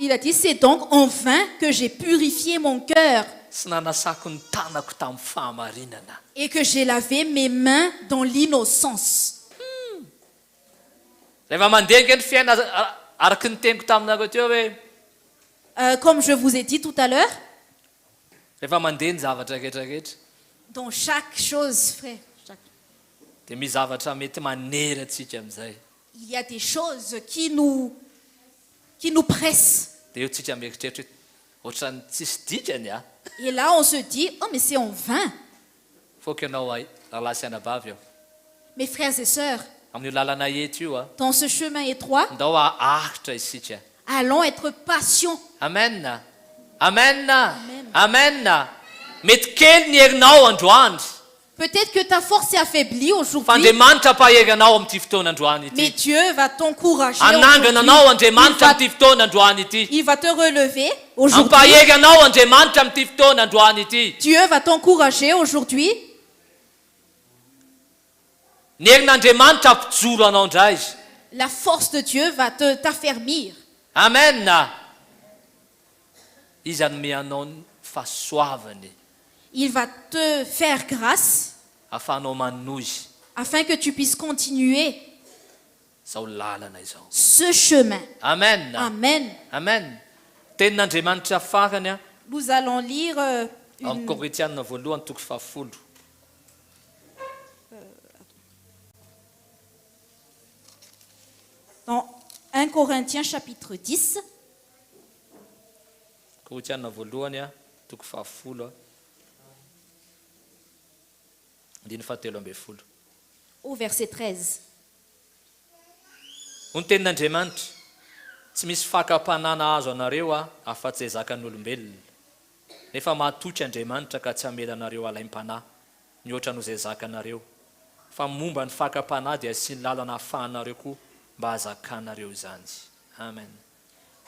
il a dit, c'est donc en vain que j'ai purifié mon cœur. sy nanasako ny tanako tamin'ny fahamarinana. et que j'ai lavé mes mains dans l'innocence. Rehefa mandenika ny fiaina araky ny teniko taminako teo hoe Comme je vous ai dit tout à l'heure, rehefa mandeha ny zavatra rehetrarehetra dans chaque chose, frère, dia misy zavatra mety manery atsika amin'izay. il y a des choses qui nous pressent. Dia eo tsika mieritreritra hoe ohatran'ny tsisy dikany a. Et là, on se dit, oh, mais c'est en vain. Foka ianao ralasy anabavy eo. Mes frères et sœurs, Amin'io lalana eto io a, dans ce chemin étroit, ndao ahitra isika. allons être patients. Amen. Amen. Amen. Mety kely ny herinao androany. Peut-être que ta force est affaiblie Fa aujourd'hui, Andriamanitra ampahery anao amin'ity fotoana androany mais ity. Dieu va t'encourager. Anangana anao aujourd'hui. Andriamanitra amin'ity fotoana androany ity. Il va te relever aujourd'hui. Ampahery anao Andriamanitra amin'ity fotoana androany ity. Dieu va t'encourager aujourd'hui. Ny herin'Andriamanitra ampijoro anao indray. La force de Dieu va t'affermir. Amen. Izy anome anao ny fahasoavany Il va te faire grâce ahafahanao manohy afin que tu puisses continuer zao lalana izao. ce chemin. Amen. Amen. Amen. Tenin'Andriamanitra farany a Nous allons lire amin'ny Korinthiana voalohany toko 10. dans 1 Corinthiens chapitre 10, Korinthiana voalohany a toko 10 a. Andiny 17. au verset 13. Hoy ny tenin'Andriamanitra, tsy misy fakapanana azo anareo a afa-tsy izay zakan'olombelona. Nefa mahatoky Andriamanitra ka tsy hamela anareo alaim-panahy mihoatra noho izay zakanareo. Fa momba ny fakapanahy dia sy ny lalana ahafahanareo koa mba hazakanareo izany. Amen.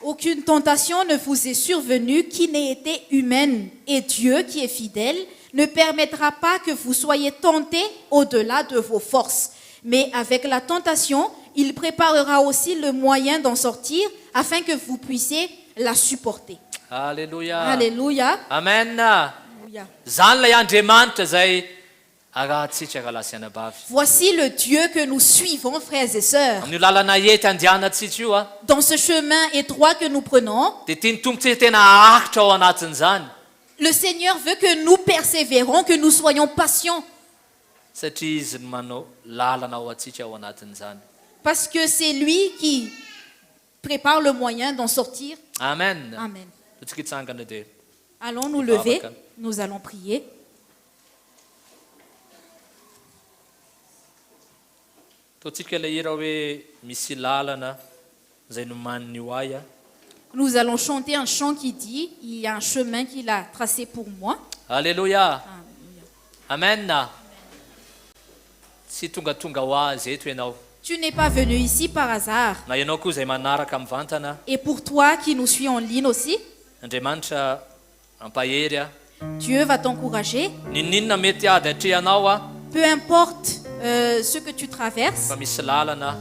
Aucune tentation ne vous est survenue qui n'ait été humaine, et Dieu, qui est fidèle, ne permettra pas que vous soyez tentés au-delà de vos forces. Mais avec la tentation, il préparera aussi le moyen d'en sortir afin que vous puissiez la supporter. Alléluia. Alléluia. Amen. Alléluia. Zany lay Andriamanitra zay arahantsika ralasy anabavy. Voici le Dieu que nous suivons, frères et sœurs. Amin'io lalana ety andianatsika io a, Dans ce chemin étroit que nous prenons, dia tiany tompontsika tena ahitra ao anatin'izany. le Seigneur veut que nous persévérons, que nous soyons patients. Satria izy no manao lalana ao atsika ao anatin'izany. Parce que c'est lui qui prépare le moyen d'en sortir. Amen. Amen. Totsika hitsangana dia Allons nous lever, nous allons prier. ataontsika ilay hira hoe misy lalana izay nomaniny io ahy a. Nous allons chanter un chant qui dit, il y a un chemin qu'il a tracé pour moi. Alléluia. Amen. Amen. Tsy tongatonga ho azy eto ianao. Tu n'es pas venu ici par hasard. Na ianao koa izay manaraka mivantana, Et pour toi qui nous suis en ligne aussi, Andriamanitra ampahery a. Dieu va t'encourager. Ninninona mety ady atrehanao a, Peu importe ce que tu traverses, fa misy lalana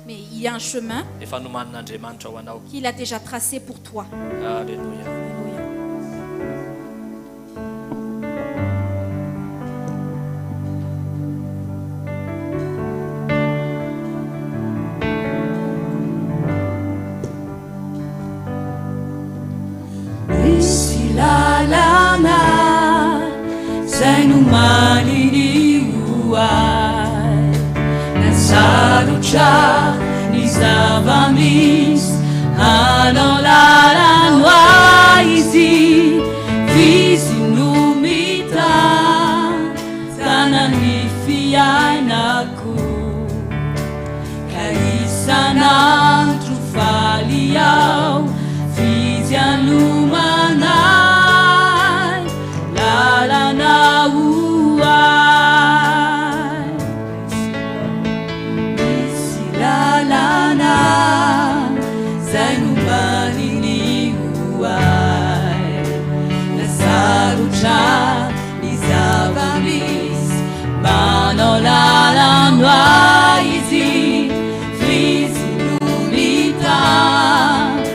mais il y a un chemin efa nomanin'Andriamanitra ho anao. qu'il a déjà tracé pour toi. Alléluia. Alléluia. Misy lalana zay nomaniny oay, nasarotra ny zava-misy hanao lalano izy, vizy no mitantana ny fiainako, ka isanandro faly aho vizy anomanay lalana oay. Misy lalana zay nomaniny oay, nasarotra ny zava-misy manao lalano izy, vizy no mitantana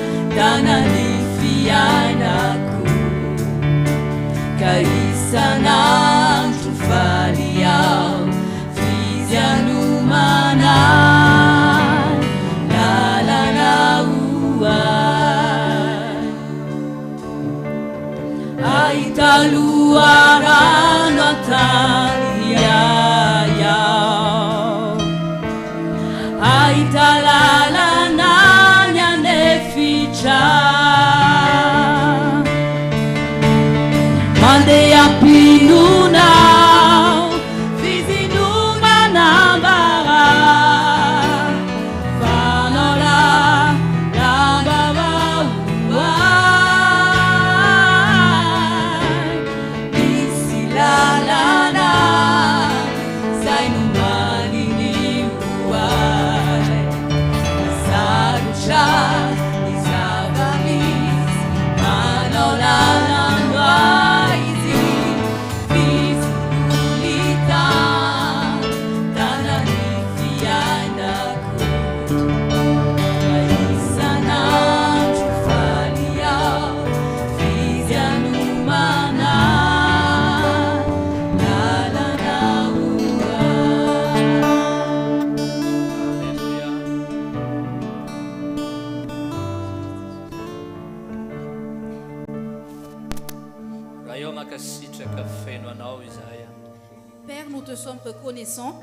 sommes reconnaissants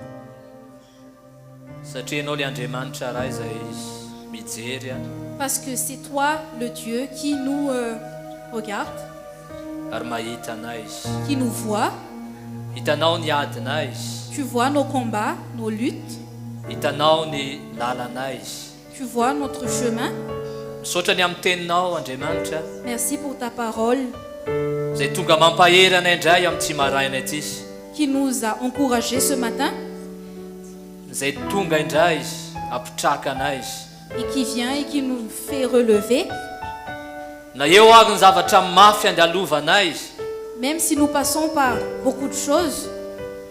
satria ianao le Andriamanitra raha izay mijery parce que c'est toi le Dieu qui nous regarde, ary mahita anay izy. qui nous voit. Hitanao ny adinay izy. Tu vois nos combats, nos luttes. Hitanao ny lalanay izy. Tu vois notre chemin. Misaotra ny amin'ny teninao Andriamanitra Merci pour ta parole izay tonga mampahery anay indray amin'ny tsy maraina ity, qui nous a encouragés ce matin izay tonga indray apitraka anay izy. et qui vient et qui nous fait relever. Na eo ary ny zavatra mafy andalovanay izy, Même si nous passons par beaucoup de choses,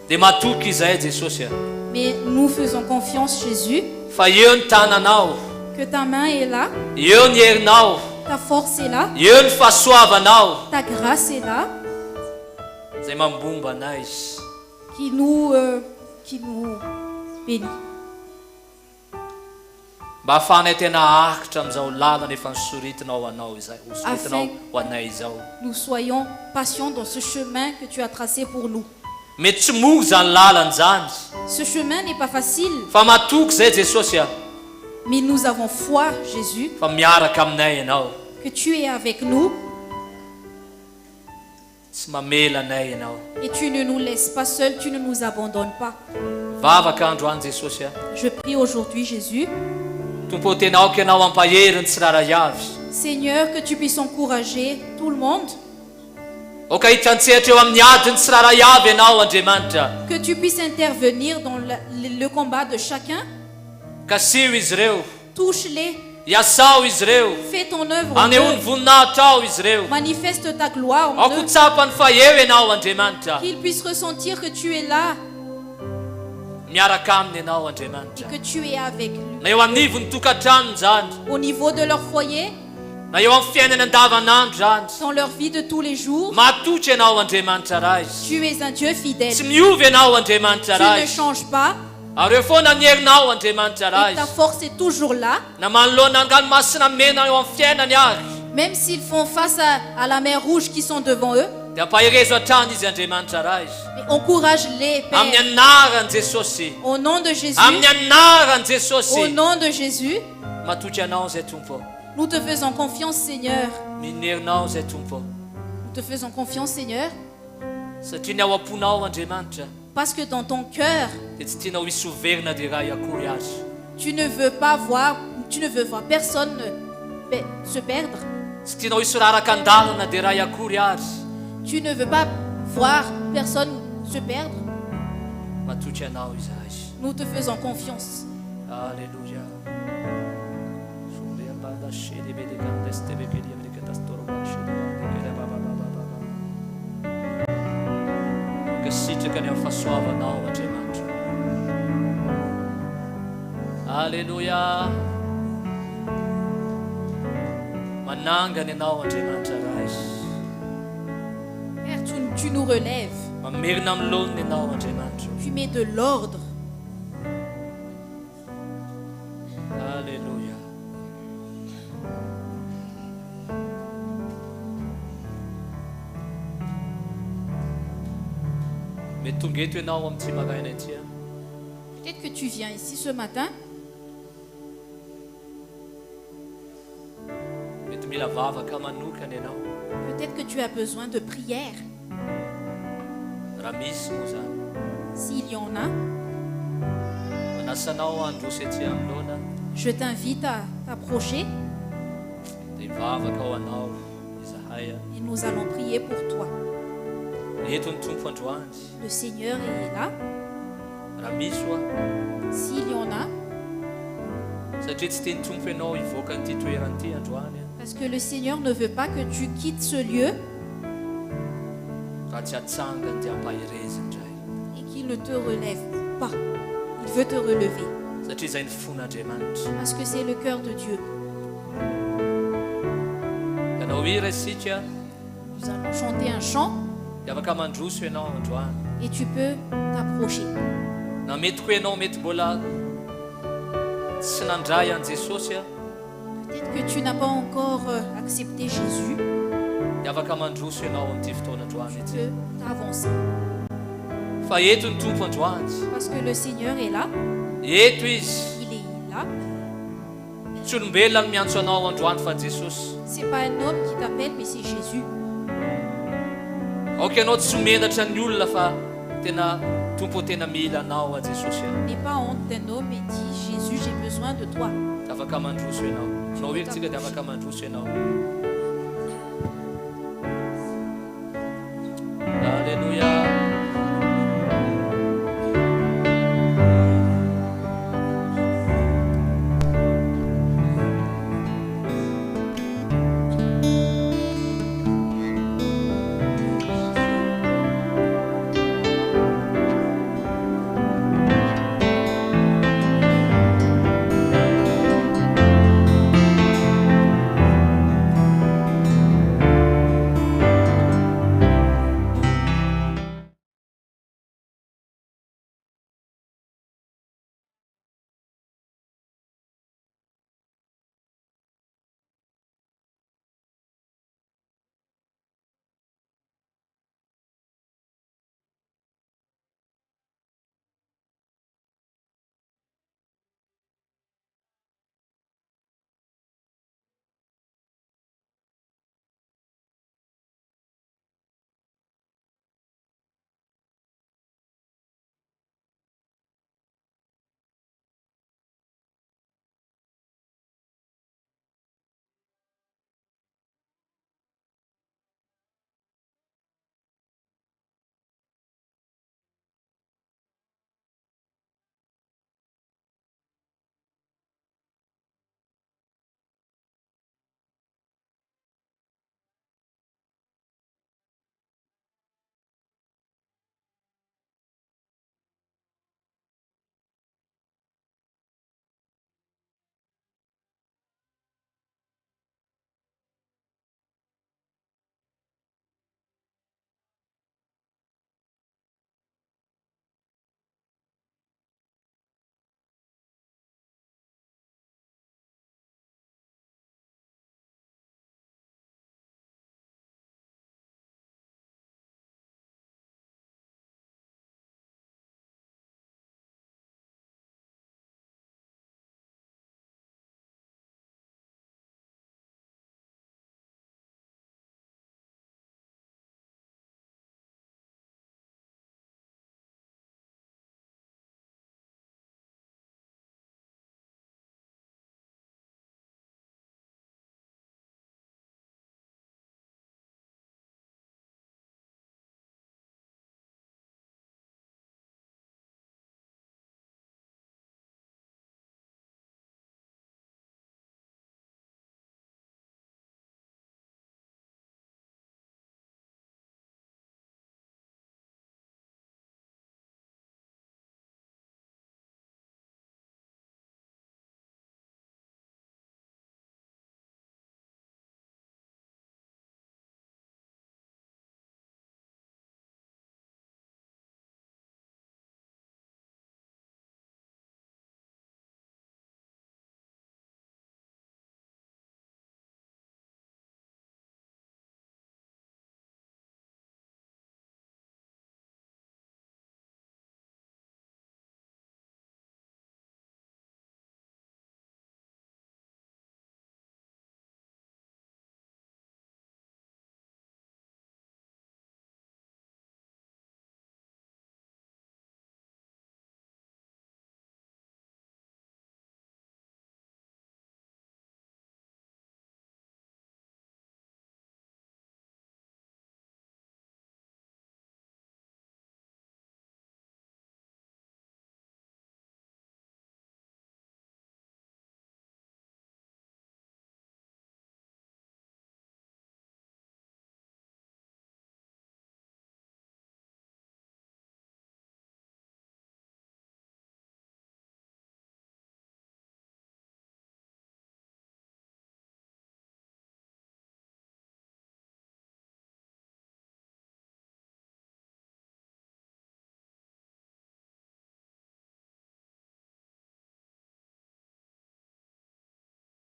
dia matoky izahay Jesosy, mais nous faisons confiance Jésus, fa eo ny tananao, que ta main est là, eo ny herinao, ta force est là, eo ny fahasoavanao ta grâce est là, izay mambomba anay izy. qui nous bénit. Mba hahafahanay tena ahitra amin'izao lalana efa nisoritinao anao izay, soritinao ho anay izao. Nous soyons patients dans ce chemin que tu as tracé pour nous. Mety tsy mory zany lalana zany, Ce chemin n'est pas facile, fa matoky izay Jesosy, mais nous avons foi, Jésus, fa miaraka aminay ianao, que tu es avec nous tsy mamela anay ianao. et tu ne nous laisses pas seuls, tu ne nous abandonnes pas. Vavaka androany Jesosy, Je prie aujourd'hui, Jésus, tompo tenaoko ianao ampahery ny tsiraray avy. Seigneur, que tu puisses encourager tout le monde, Oka hitantsehatra eo amin'ny adiny tsiraray avy ianao Andriamanitra, que tu puisses intervenir dans le combat de chacun. kasio izy ireo, Touche-les, iasao izy ireo, fais ton œuvre en aneho ny eux, voninahitra ao izy ireo. manifeste ta gloire en Ao eux, kotsapany fa eo ianao Andriamanitra, qu'ils puissent ressentir que tu es là miaraka aminy ianao et Andriamanitra. que tu es avec eux. Na eo anivony tokantranony zany, Au niveau de leur foyer, na eo amin'ny fiainana andavanandro zany, dans leur vie de tous les jours, matotra ianao Andriamanitra raha izy. tu es un Dieu fidèle. Tsy miovy ianao Andriamanitra Tu raha ne izy. changes pas Ary eo foana ny herinao Andriamanitra raha et ta izy. force est toujours là. Na manoloana anganomasina mena eo amin'ny fiainany ary, Même s'ils font face à la mer rouge qui sont devant eux, dia ampaherezo hatrany izy Andriamanitra raha izy. mais encourage-les, Amin'ny Père. anaran'i Jesosy, Au nom de Jésus, amin'ny anaran'i au Jesosy, nom de Jésus, matotra ianao zay tompo, nous te faisons confiance, Seigneur. minerinao zay tompo, Nous te faisons confiance, Seigneur, satria ny ao am-ponao Andriamanitra parce que dans ton cœur, dia tsy tianao hisy overina dia raha iakory azy. tu ne veux voir personne se perdre. Tsy tianao hisy raraka andalana dia raha iakory azy. Tu ne veux pas voir personne se perdre. Matotra ianao izahay. Nous te faisons confiance. Alléluia. Kasitraka ny amin'ny fahasoavanao Andriamanitra. Alléluia. Manangana ianao Andriamanitra raha izy. Père, tu nous relèves. Mamerina amin'ny lolona ianao Andriamanitra. Tu mets de l'ordre. Alléluia. Mety tonga eto ianao amin'ny tsy maraina ity. Peut-être que tu viens ici ce matin. Mety mila vavaka manokana ianao. Peut-être que tu as besoin de prière. Raha misy moa zany. S'il y en a, Manasanao androsy ety anoloana je t'invite à t'approcher dia vavaka ho anao izahay. et nous allons prier pour toi. Eto ny tompo androany. Le Seigneur est là. Raha misy oa, S'il y en a, satria tsy tiany tompo ianao hivoaka an'ity toeran'ity androany. parce que le Seigneur ne veut pas que tu quittes ce lieu Raha tsy hatsangany dia ampahireziny indray. et qu'il ne te relève pas. Il veut te relever Satria izay ny fon'Andriamanitra. parce que c'est le cœur de Dieu. Ianao hira isika Nous allons chanter un chant dia afaka mandroso ianao androany. et tu peux t'approcher. Na mety koa ianao mety mbola tsy nandray an'i Jesosy Peut-être que tu n'as pas encore accepté Jésus. dia afaka mandroso ianao amin'ity fotoana androany Tu ity. peux t'avancer. fa eto ny tompo androany Parce que le Seigneur est là, eto izy il est là. tsy olombelona no miantso anao androany fa Jesosy Ce n'est pas un homme qui t'appelle, mais c'est Jésus. aoka ianao tsy menatra ny olona fa tena tompo tena mila anao a Jesosy ianao N'aie pas honte d'un homme et dis Jésus, j'ai besoin de toi. afaka mandroso ianao nao eky tsika dia afaka mandroso ianao